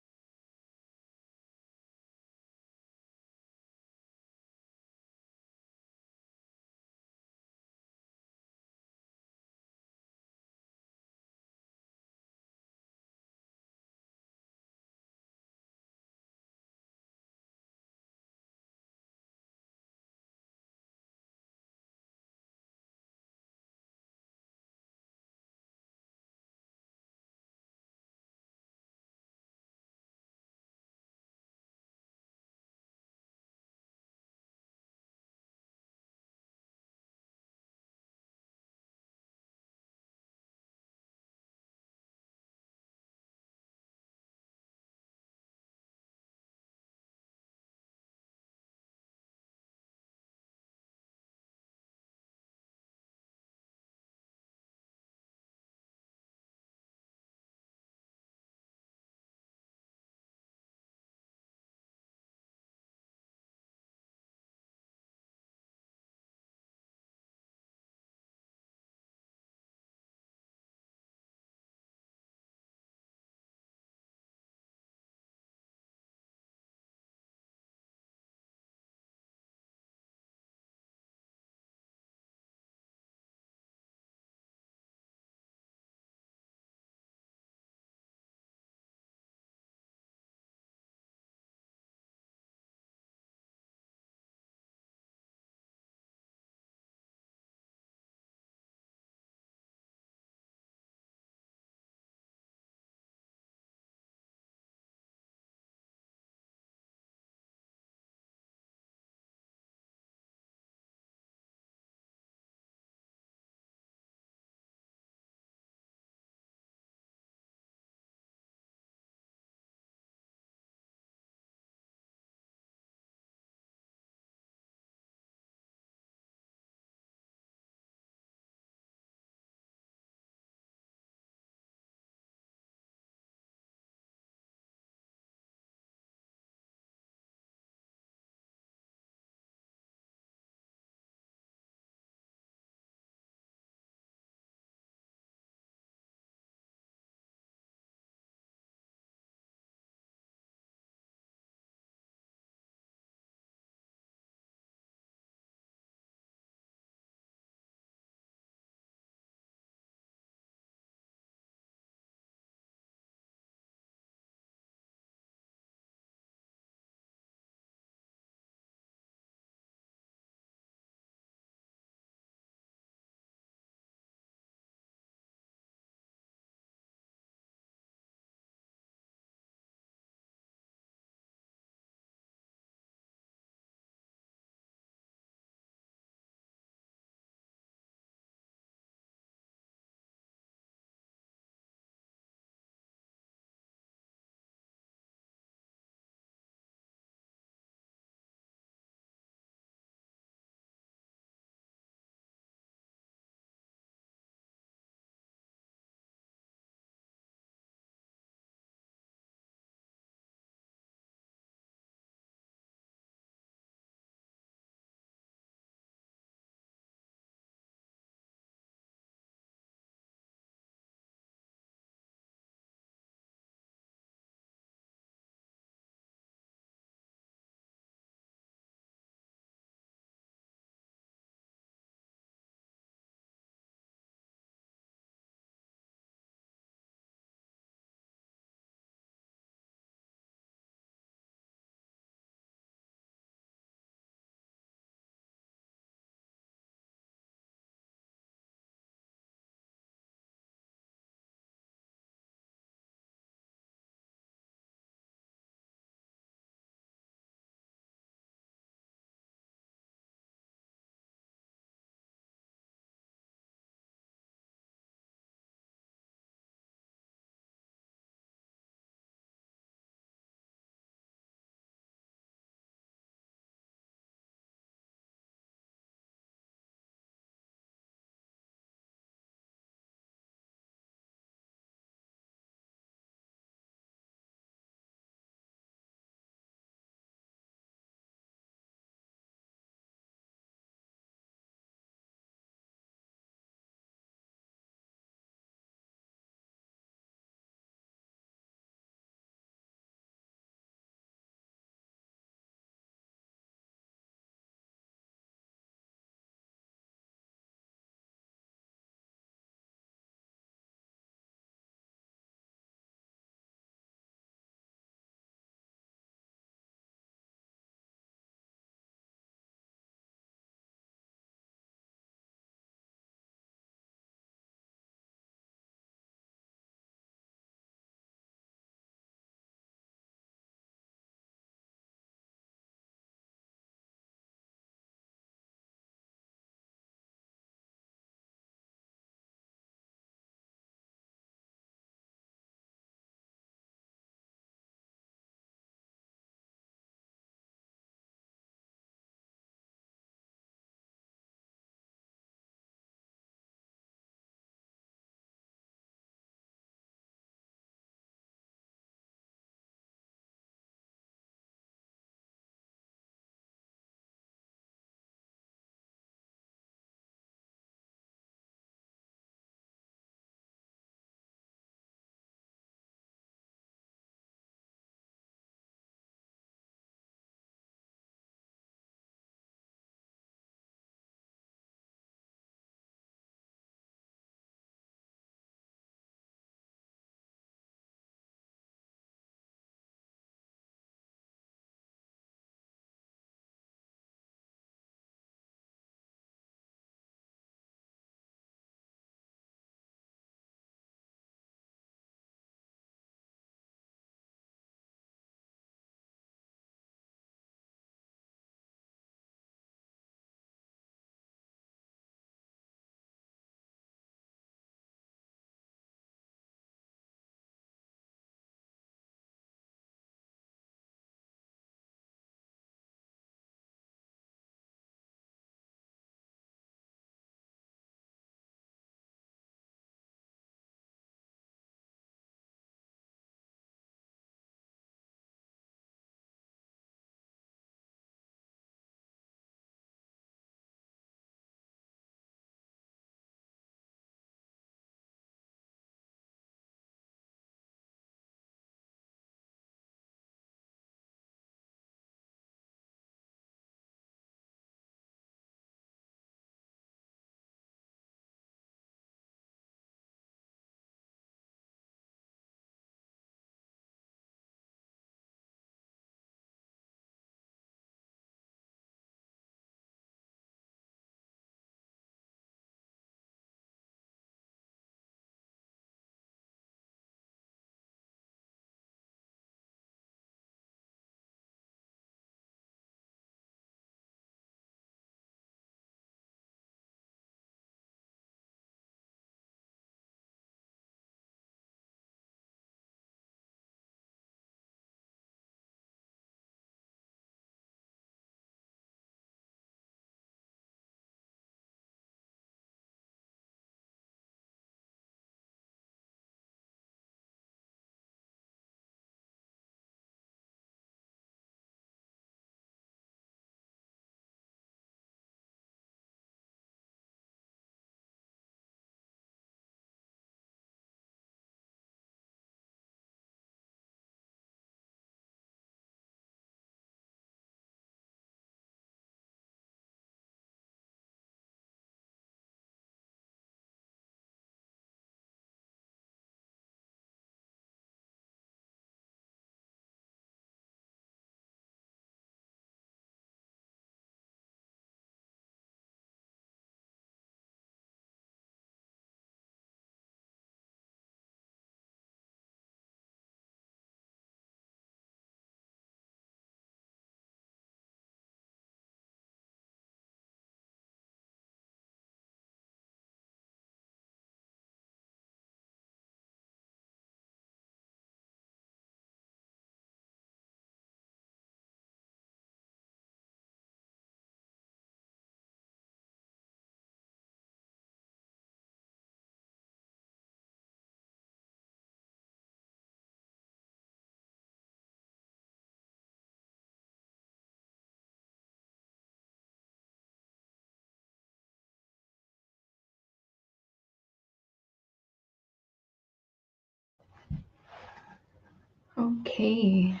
Okay.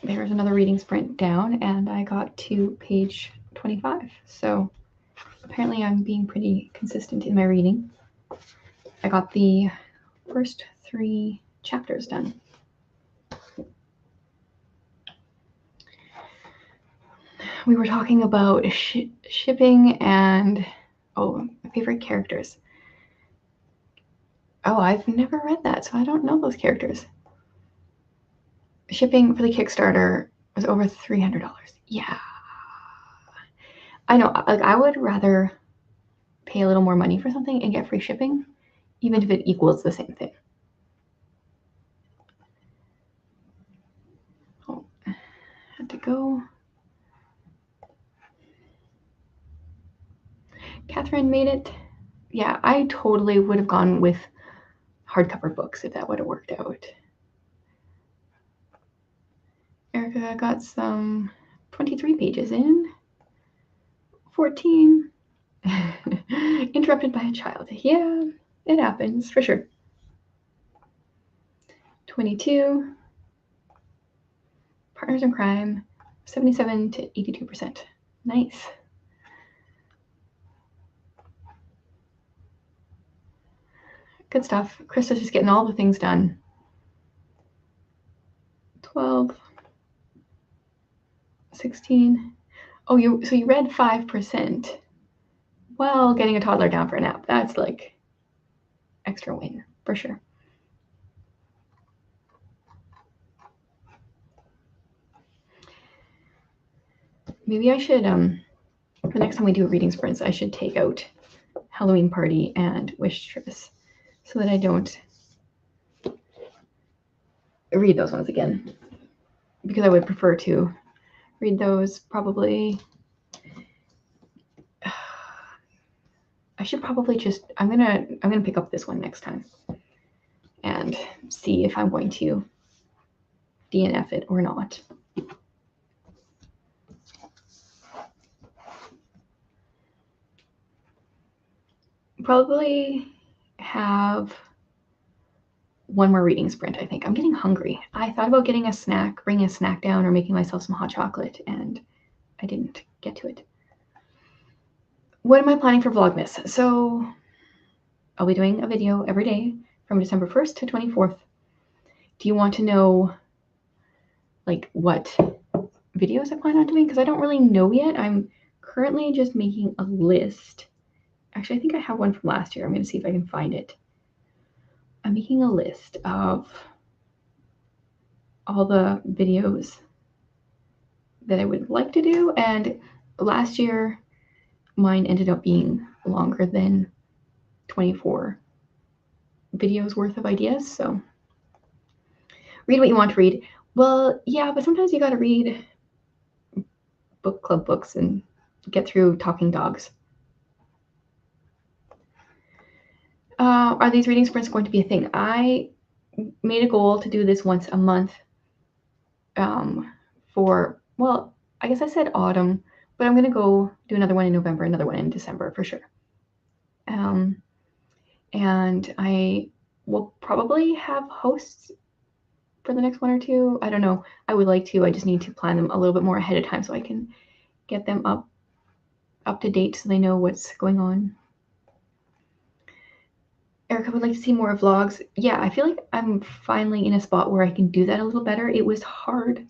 There's another reading sprint down, and I got to page 25. So apparently I'm being pretty consistent in my reading. I got the first 3 chapters done. We were talking about shipping and, my favorite characters. Oh, I've never read that, so I don't know those characters. Shipping for the Kickstarter was over $300. Yeah. I know, like, I would rather pay a little more money for something and get free shipping, even if it equals the same thing. Oh, had to go. Catherine made it. Yeah, I totally would have gone with hardcover books if that would have worked out. Erica got some 23 pages in. 14. Interrupted by a child. Yeah, it happens for sure. 22. Partners in crime. 77 to 82%. Nice. Good stuff. Krista's just getting all the things done. 12. 16. Oh, so you read 5% while getting a toddler down for a nap. That's like extra win for sure. Maybe I should, the next time we do a reading sprints, I should take out Halloween Party and Wish-Tris so that I don't read those ones again, because I would prefer to read those probably. I should probably just, I'm gonna pick up this one next time and see if I'm going to DNF it or not. Probably have one more reading sprint, I think. I'm getting hungry. I thought about getting a snack, bringing a snack down, or making myself some hot chocolate, and I didn't get to it. What am I planning for Vlogmas? So I'll be doing a video every day from December 1st to 24th. Do you want to know like what videos I plan on doing? Because I don't really know yet. I'm currently just making a list. Actually, I think I have one from last year. I'm going to see if I can find it. I'm making a list of all the videos that I would like to do. And last year, mine ended up being longer than 24 videos worth of ideas. So read what you want to read. Well, yeah, but sometimes you got to read book club books and get through Talking Dogs. Are these reading sprints going to be a thing? I made a goal to do this once a month for, well, I guess I said autumn, but I'm going to go do another one in November, another one in December for sure. And I will probably have hosts for the next one or two. I don't know. I would like to. I just need to plan them a little bit more ahead of time so I can get them up to date so they know what's going on. Erica would like to see more vlogs. Yeah, I feel like I'm finally in a spot where I can do that a little better. It was hard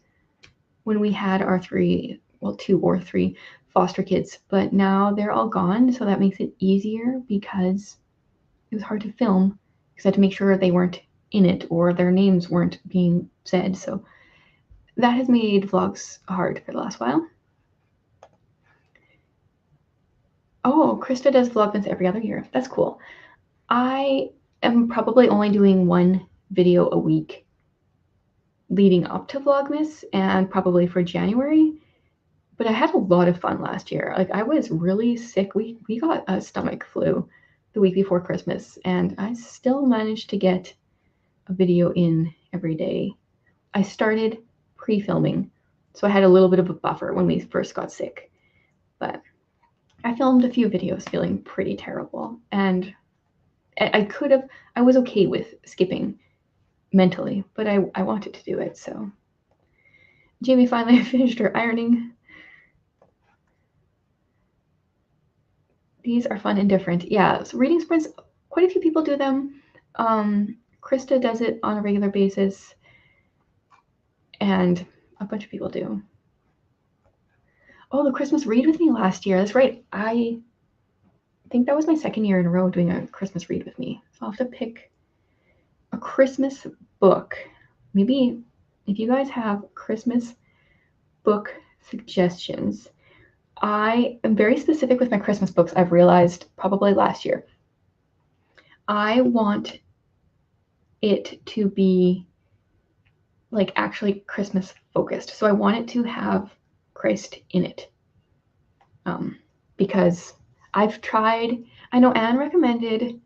when we had our 2 or 3 foster kids, but now they're all gone, so that makes it easier because it was hard to film because I had to make sure they weren't in it or their names weren't being said. So that has made vlogs hard for the last while. Oh, Krista does Vlogmas every other year. That's cool. I am probably only doing 1 video a week leading up to Vlogmas and probably for January. But I had a lot of fun last year. Like, I was really sick. We got a stomach flu the week before Christmas, and I still managed to get a video in every day. I started pre-filming, so I had a little bit of a buffer when we first got sick. But I filmed a few videos feeling pretty terrible, and I was okay with skipping mentally, but I wanted to do it, so. Jamie finally finished her ironing. These are fun and different. Yeah, so reading sprints, quite a few people do them. Krista does it on a regular basis, and a bunch of people do. Oh, the Christmas read with me last year. That's right. I think that was my second year in a row doing a Christmas read with me. So I'll have to pick a Christmas book. Maybe if you guys have Christmas book suggestions. I am very specific with my Christmas books, I've realized probably last year. I want it to be like actually Christmas focused. So I want it to have Christ in it. Because I've tried, I know Anne recommended,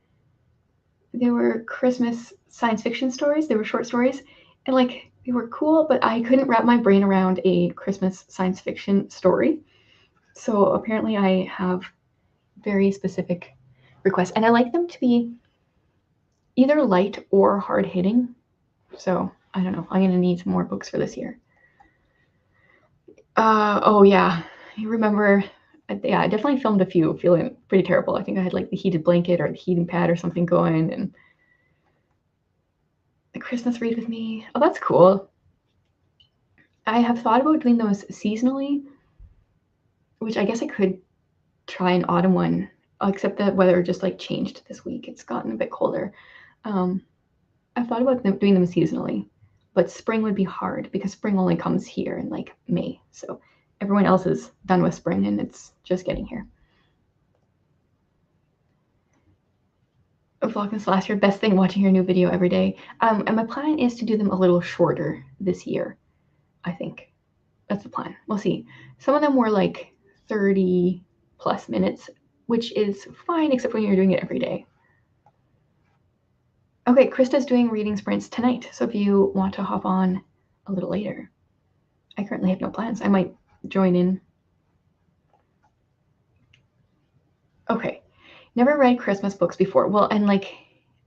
there were Christmas science fiction stories, they were short stories, and like they were cool, but I couldn't wrap my brain around a Christmas science fiction story. So apparently I have very specific requests, and I like them to be either light or hard hitting. So I don't know. I'm gonna need some more books for this year. Oh yeah, you remember? Yeah, I definitely filmed a few feeling pretty terrible. I think I had like the heated blanket or the heating pad or something going, and the Christmas read with me. Oh, that's cool. I have thought about doing those seasonally, which I guess I could try an autumn one, except the weather just like changed this week. It's gotten a bit colder. I've thought about doing them seasonally, but spring would be hard because spring only comes here in like May. So everyone else is done with spring and it's just getting here. Vlogmas last year, best thing watching your new video every day. And my plan is to do them a little shorter this year, I think. That's the plan. We'll see. Some of them were like 30 plus minutes, which is fine, except when you're doing it every day. Okay, Krista's doing reading sprints tonight, so if you want to hop on a little later. I currently have no plans. I might join in. Okay, never read Christmas books before. Well, and like,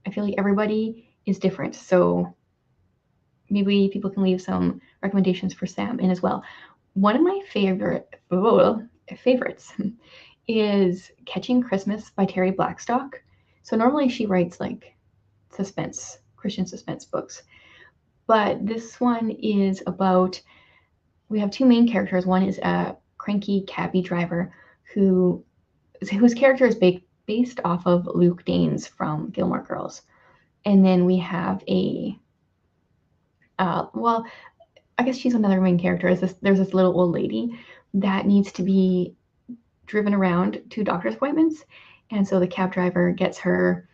I feel like everybody is different, so maybe people can leave some recommendations for Sam in as well. One of my favorites is Catching Christmas by Terry Blackstock. So normally she writes like suspense, Christian suspense books. But this one is about, we have two main characters. One is a cranky cabbie driver whose character is based off of Luke Danes from Gilmore Girls. And then we have well, I guess she's another main character. There's this little old lady that needs to be driven around to doctor's appointments. And so the cab driver gets her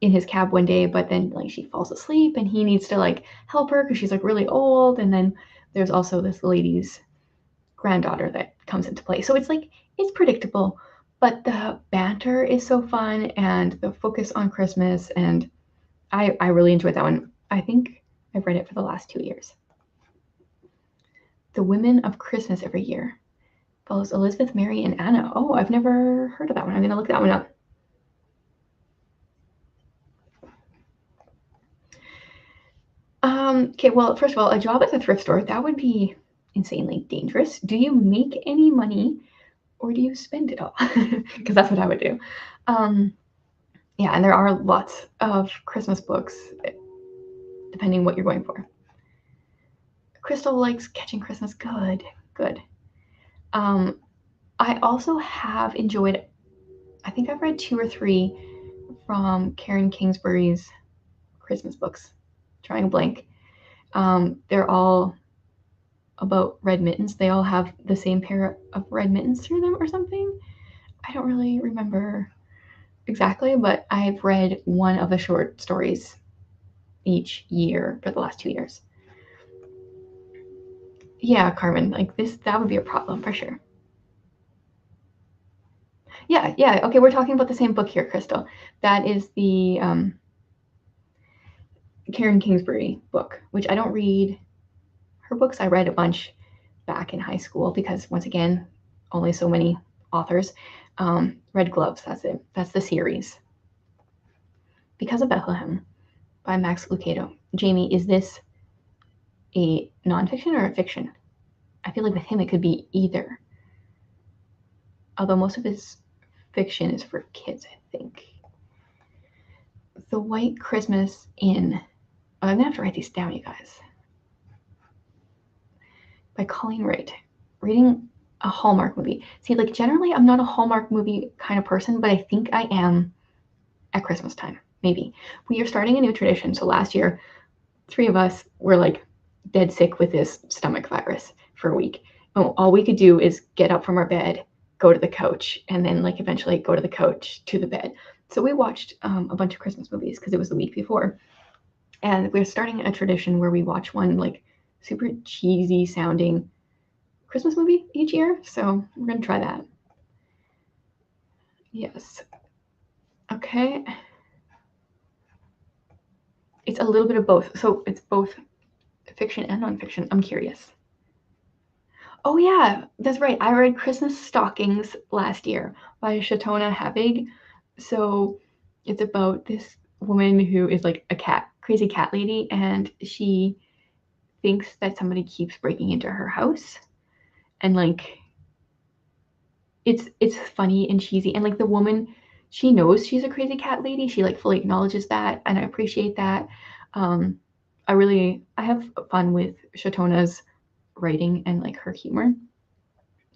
in his cab one day, but then like she falls asleep and he needs to like help her because she's like really old. And then there's also this lady's granddaughter that comes into play. So it's like, it's predictable, but the banter is so fun and the focus on Christmas. And I really enjoyed that one. I think I've read it for the last 2 years. The Women of Christmas every year follows Elizabeth, Mary, and Anna. Oh, I've never heard of that one. I'm gonna look that one up. Okay, well, first of all, a job at the thrift store, that would be insanely dangerous. Do you make any money or do you spend it all? Because that's what I would do. Yeah, and there are lots of Christmas books, depending what you're going for. Crystal likes Catching Christmas. Good, good. I also have enjoyed, I think I've read 2 or 3 from Karen Kingsbury's Christmas books. Trying a blank. They're all about red mittens. They all have the same pair of red mittens through them or something. I don't really remember exactly, but I've read one of the short stories each year for the last 2 years. Yeah, Carmen, like that would be a problem for sure. Yeah, okay, we're talking about the same book here, Crystal. That is the Karen Kingsbury book, which I don't read her books. I read a bunch back in high school because, once again, only so many authors. Red Gloves, that's it. That's the series. Because of Bethlehem by Max Lucado. Jamie, is this a nonfiction or a fiction? I feel like with him it could be either. Although most of his fiction is for kids, I think. The White Christmas Inn. Oh, I'm gonna have to write these down, you guys. By Colleen Wright. Reading a Hallmark movie. See, like generally I'm not a Hallmark movie kind of person, but I think I am at Christmas time. Maybe. We are starting a new tradition. So last year, 3 of us were like dead sick with this stomach virus for a week. All we could do is get up from our bed, go to the couch, and then like eventually go to the couch to the bed. So we watched a bunch of Christmas movies because it was the week before. And we're starting a tradition where we watch one like super cheesy sounding Christmas movie each year. So we're going to try that. Yes. Okay. It's a little bit of both. So it's both fiction and nonfiction. I'm curious. Oh yeah, that's right. I read Christmas Stockings last year by Shatona Habig. So it's about this woman who is like a crazy cat lady, and she thinks that somebody keeps breaking into her house. And like it's funny and cheesy. And like the woman, she knows she's a crazy cat lady. She like fully acknowledges that, and I appreciate that. I have fun with Shatona's writing and like her humor.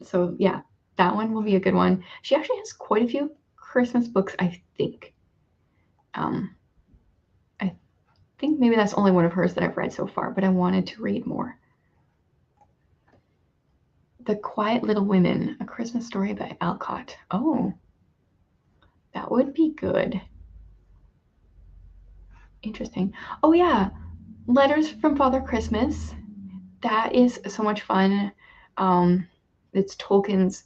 So yeah, that one will be a good one. She actually has quite a few Christmas books, I think. I think maybe that's only one of hers that I've read so far, but I wanted to read more. The Quiet Little Women, A Christmas Story by Alcott. Oh, that would be good. Interesting. Oh yeah, Letters from Father Christmas. That is so much fun. It's Tolkien's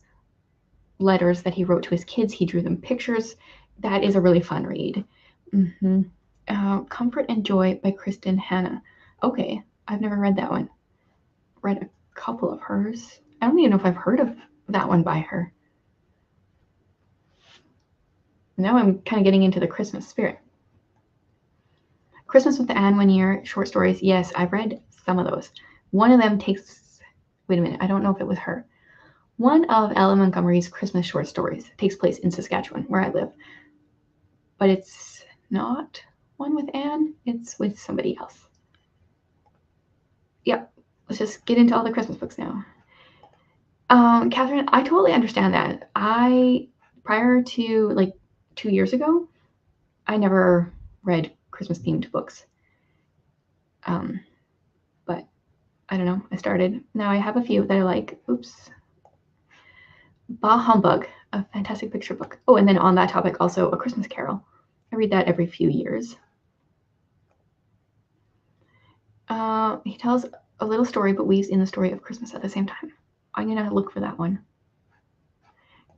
letters that he wrote to his kids. He drew them pictures. That is a really fun read. Mm-hmm. Comfort and Joy by Kristen Hanna. Okay, I've never read that one. Read a couple of hers. I don't even know if I've heard of that one by her. Now I'm kind of getting into the Christmas spirit. Christmas with Anne one year, short stories. Yes, I've read some of those. One of them wait a minute, I don't know if it was her. One of Ella Montgomery's Christmas short stories takes place in Saskatchewan, where I live. But it's not one with Anne, it's with somebody else. Yep, let's just get into all the Christmas books now. Catherine, I totally understand that. Prior to like 2 years ago, I never read Christmas themed books. But I don't know, I started. Now I have a few that I like. Oops. Bah Humbug, a fantastic picture book. Oh, and then on that topic, also A Christmas Carol. I read that every few years. He tells a little story, but weaves in the story of Christmas at the same time. I'm going to look for that one.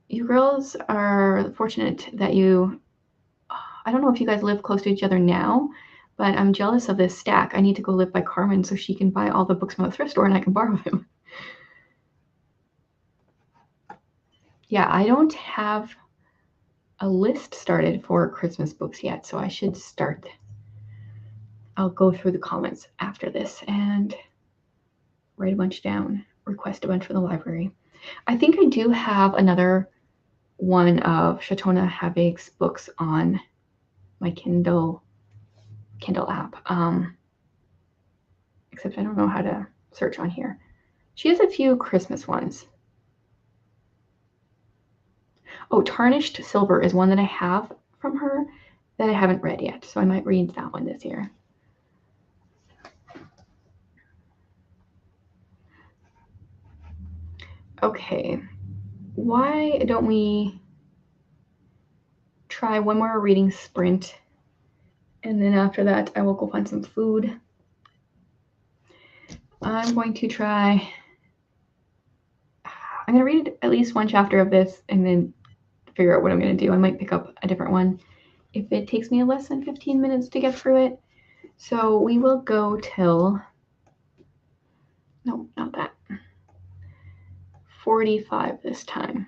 You girls are fortunate that I don't know if you guys live close to each other now, but I'm jealous of this stack. I need to go live by Carmen so she can buy all the books from the thrift store and I can borrow them. Yeah, I don't have a list started for Christmas books yet, so I should start. I'll go through the comments after this and write a bunch down, request a bunch from the library. I think I do have another one of Shatona Habig's books on my Kindle app. Except I don't know how to search on here. She has a few Christmas ones. Oh, Tarnished Silver is one that I have from her that I haven't read yet, so I might read that one this year. Okay, why don't we try one more reading sprint, and then after that I will go find some food. I'm going to read at least one chapter of this and then figure out what I'm going to do. I might pick up a different one if it takes me less than 15 minutes to get through it. So we will go till, no, not that, 45 this time.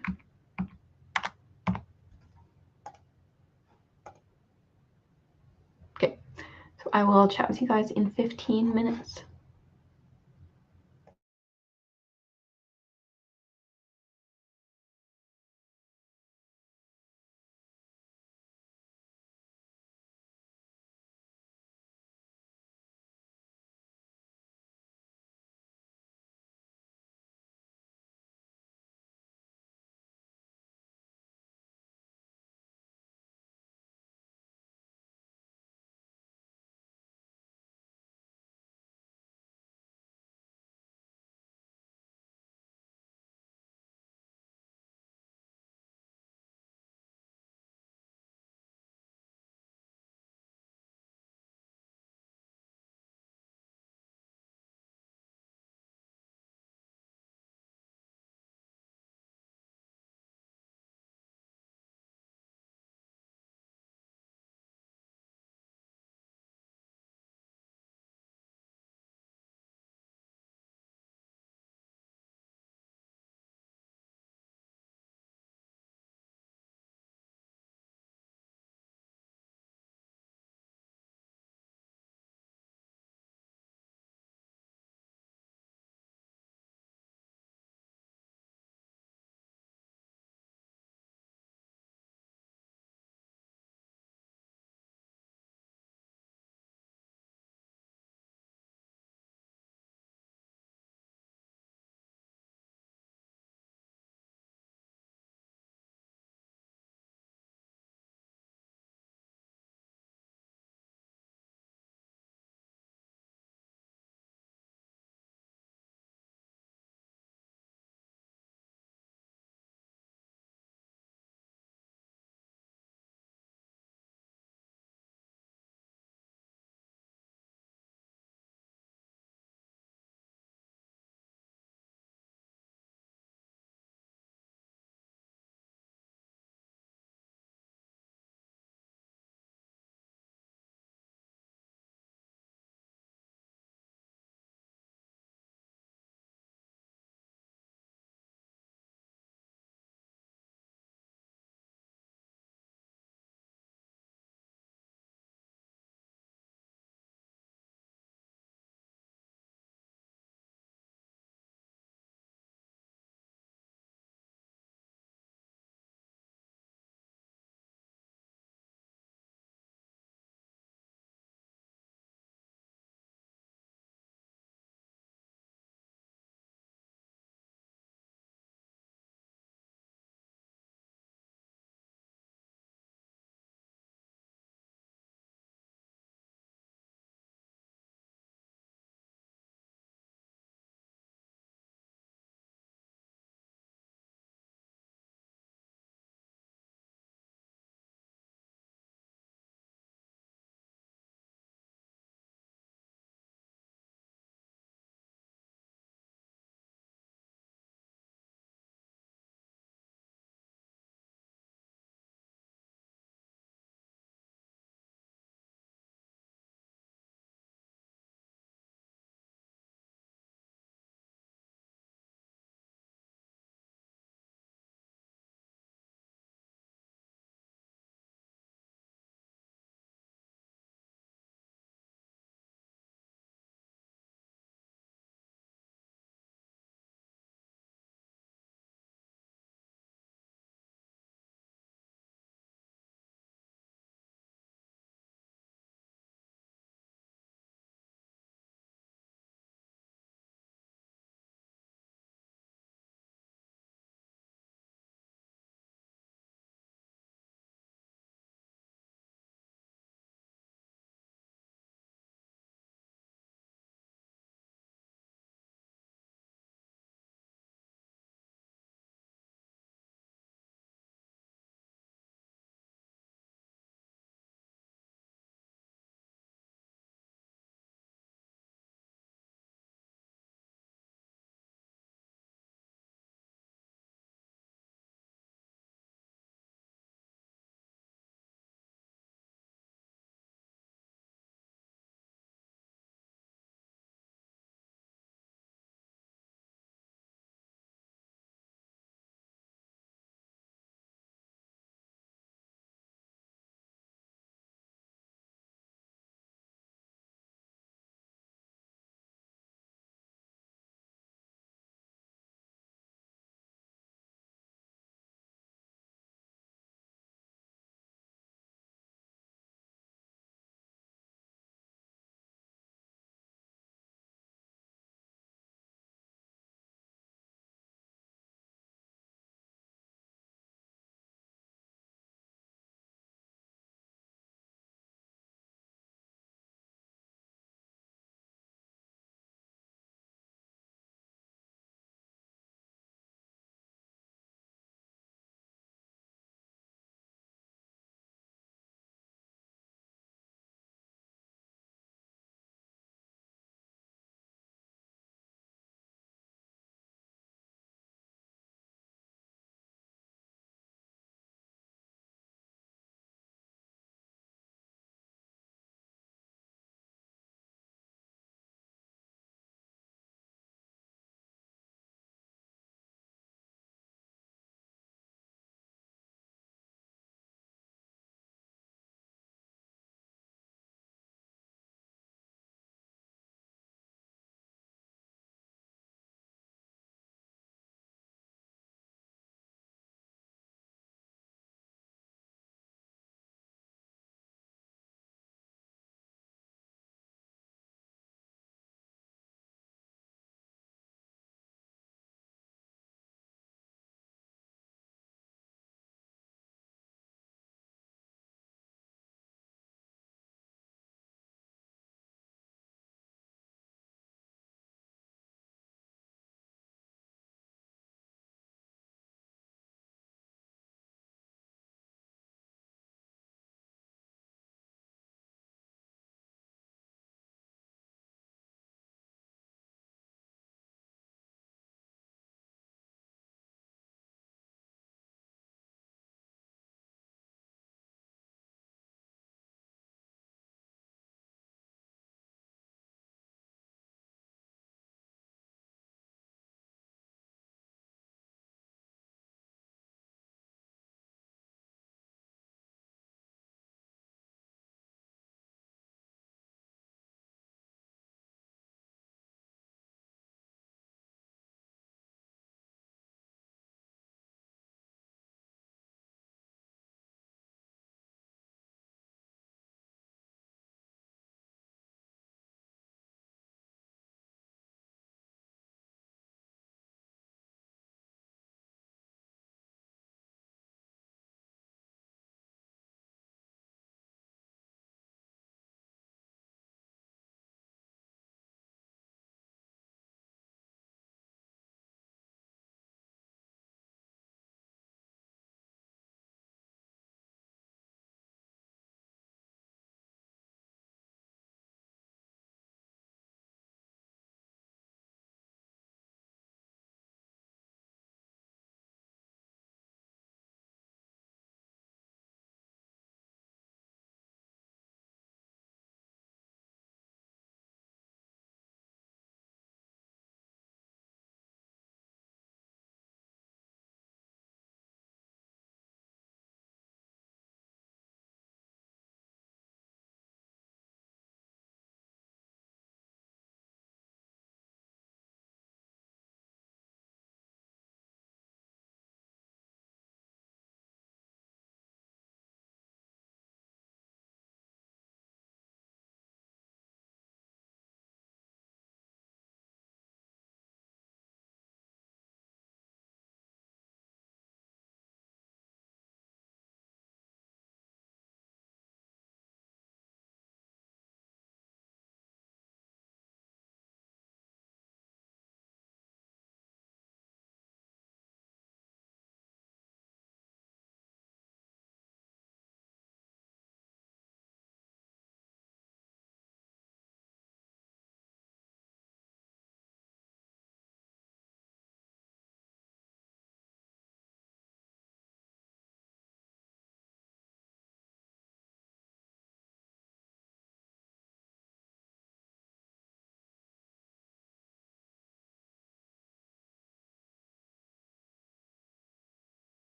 I will chat with you guys in 15 minutes.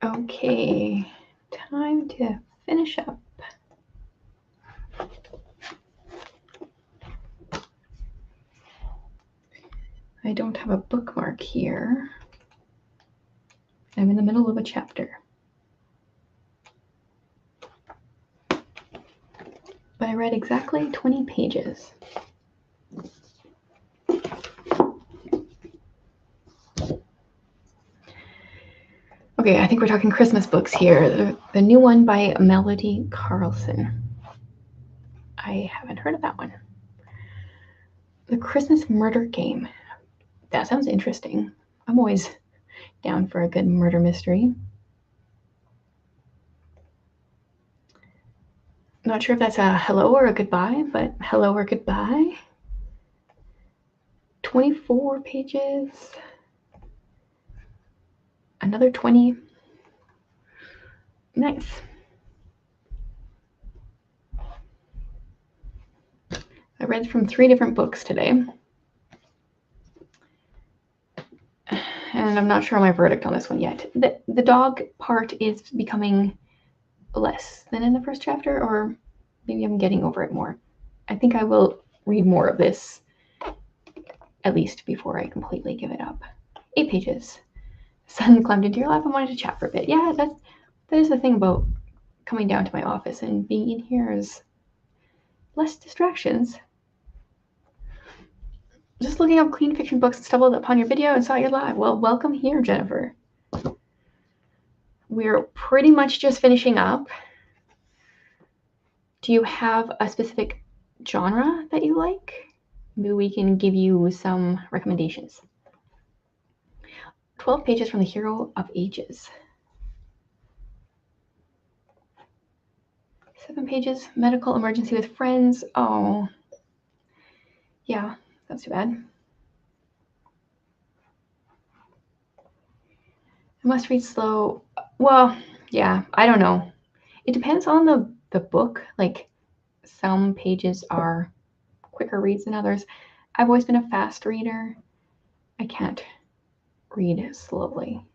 Okay, time to finish up. I don't have a bookmark here. I'm in the middle of a chapter. But I read exactly 20 pages. Okay, I think we're talking Christmas books here. The new one by Melody Carlson. I haven't heard of that one. The Christmas Murder Game. That sounds interesting. I'm always down for a good murder mystery. Not sure if that's a hello or a goodbye, but hello or goodbye. 24 pages. Another 20. Nice. I read from 3 different books today. And I'm not sure on my verdict on this one yet. The dog part is becoming less than in the first chapter, or maybe I'm getting over it more. I think I will read more of this, at least before I completely give it up. 8 pages. Sun climbed into your lap and wanted to chat for a bit. Yeah, that is the thing about coming down to my office and being in here is less distractions. Just looking up clean fiction books and stumbled upon your video and saw your live. Well, welcome here, Jennifer. We're pretty much just finishing up. Do you have a specific genre that you like? Maybe we can give you some recommendations. 12 pages from the Hero of Ages. 7 pages, Medical Emergency with Friends. Oh, yeah, that's too bad. I must read slow. Well, yeah, I don't know. It depends on the book. Like, some pages are quicker reads than others. I've always been a fast reader. I can't read slowly.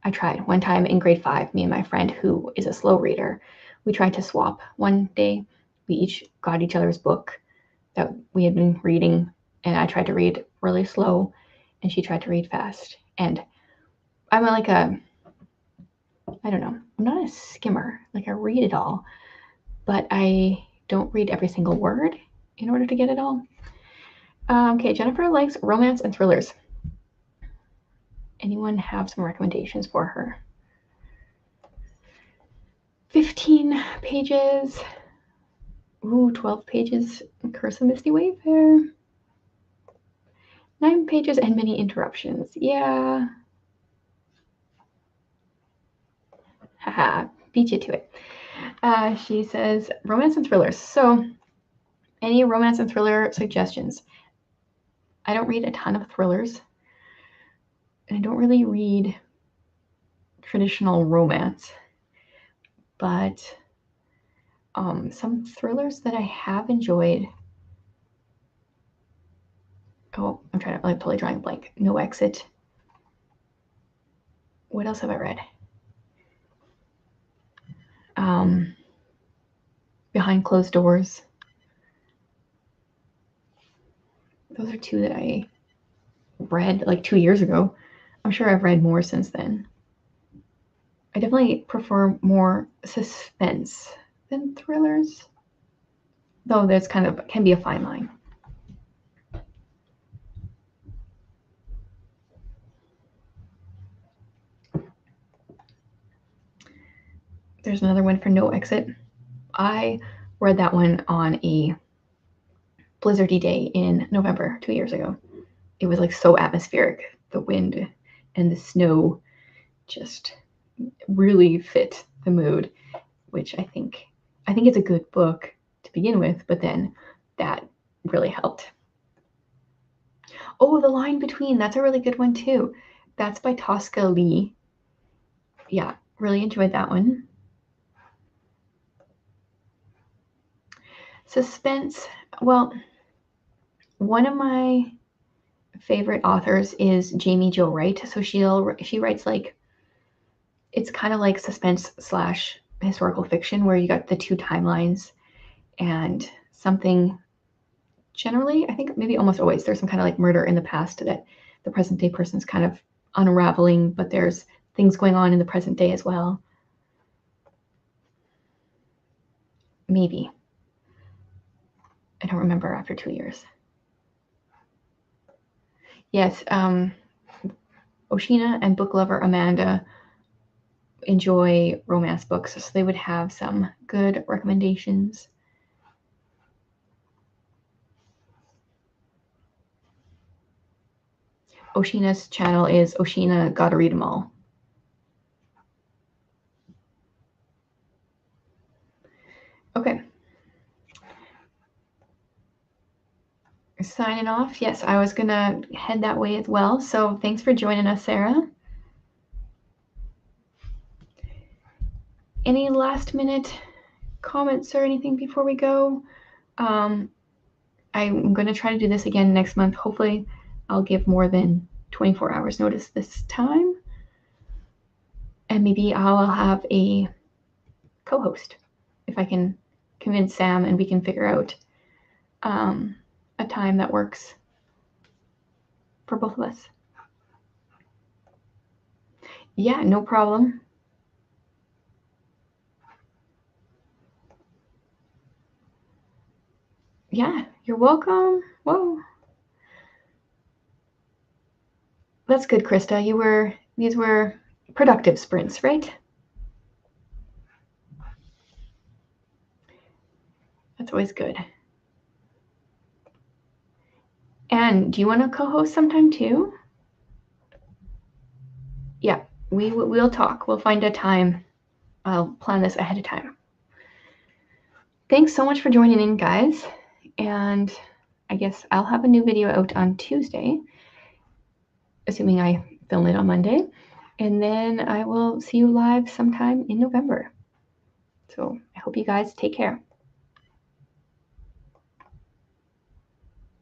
I tried one time in grade 5, me and my friend who is a slow reader, we tried to swap one day. We each got each other's book that we had been reading, and I tried to read really slow, and she tried to read fast. And I'm like I don't know, I'm not a skimmer. Like, I read it all, but I don't read every single word in order to get it all. Okay, Jennifer likes romance and thrillers. Anyone have some recommendations for her? 15 pages. Ooh, 12 pages. Curse of Misty Wayfair. 9 pages and many interruptions. Yeah. Haha, beat you to it. She says romance and thrillers. So, any romance and thriller suggestions? I don't read a ton of thrillers. And I don't really read traditional romance. But some thrillers that I have enjoyed. Oh, I'm totally drawing a blank. No Exit. What else have I read? Behind Closed Doors. Those are 2 that I read like 2 years ago. I'm sure I've read more since then. I definitely prefer more suspense than thrillers, though there's can be a fine line. There's another one for No Exit. I read that one on a blizzardy day in November 2 years ago. It was like so atmospheric. The wind and the snow just really fit the mood, which I think it's a good book to begin with, but then that really helped. Oh, The Line Between. That's a really good one too. That's by Tosca Lee. Yeah, really enjoyed that one. Suspense. Well, one of my favorite authors is Jamie Jo Wright. So she writes like it's kind of like suspense slash historical fiction where you got the two timelines and something generally, I think maybe almost always, there's some kind of like murder in the past that the present day person's kind of unraveling, but there's things going on in the present day as well. Maybe. I don't remember after 2 years. Yes, Oshina and book lover Amanda enjoy romance books, so they would have some good recommendations. Oshina's channel is Oshina Gotta Read 'Em All. Okay. Signing off. Yes, I was gonna head that way as well. So thanks for joining us, Sarah. Any last minute comments or anything before we go? I'm gonna try to do this again next month. Hopefully I'll give more than 24 hours notice this time. And maybe I'll have a co-host if I can convince Sam and we can figure out a time that works for both of us. Yeah, no problem. Yeah, you're welcome. Whoa. That's good, Krista. These were productive sprints, right? That's always good. And do you want to co-host sometime too? Yeah, we'll talk. We'll find a time. I'll plan this ahead of time. Thanks so much for joining in, guys. And I guess I'll have a new video out on Tuesday, assuming I film it on Monday. And then I will see you live sometime in November. So I hope you guys take care.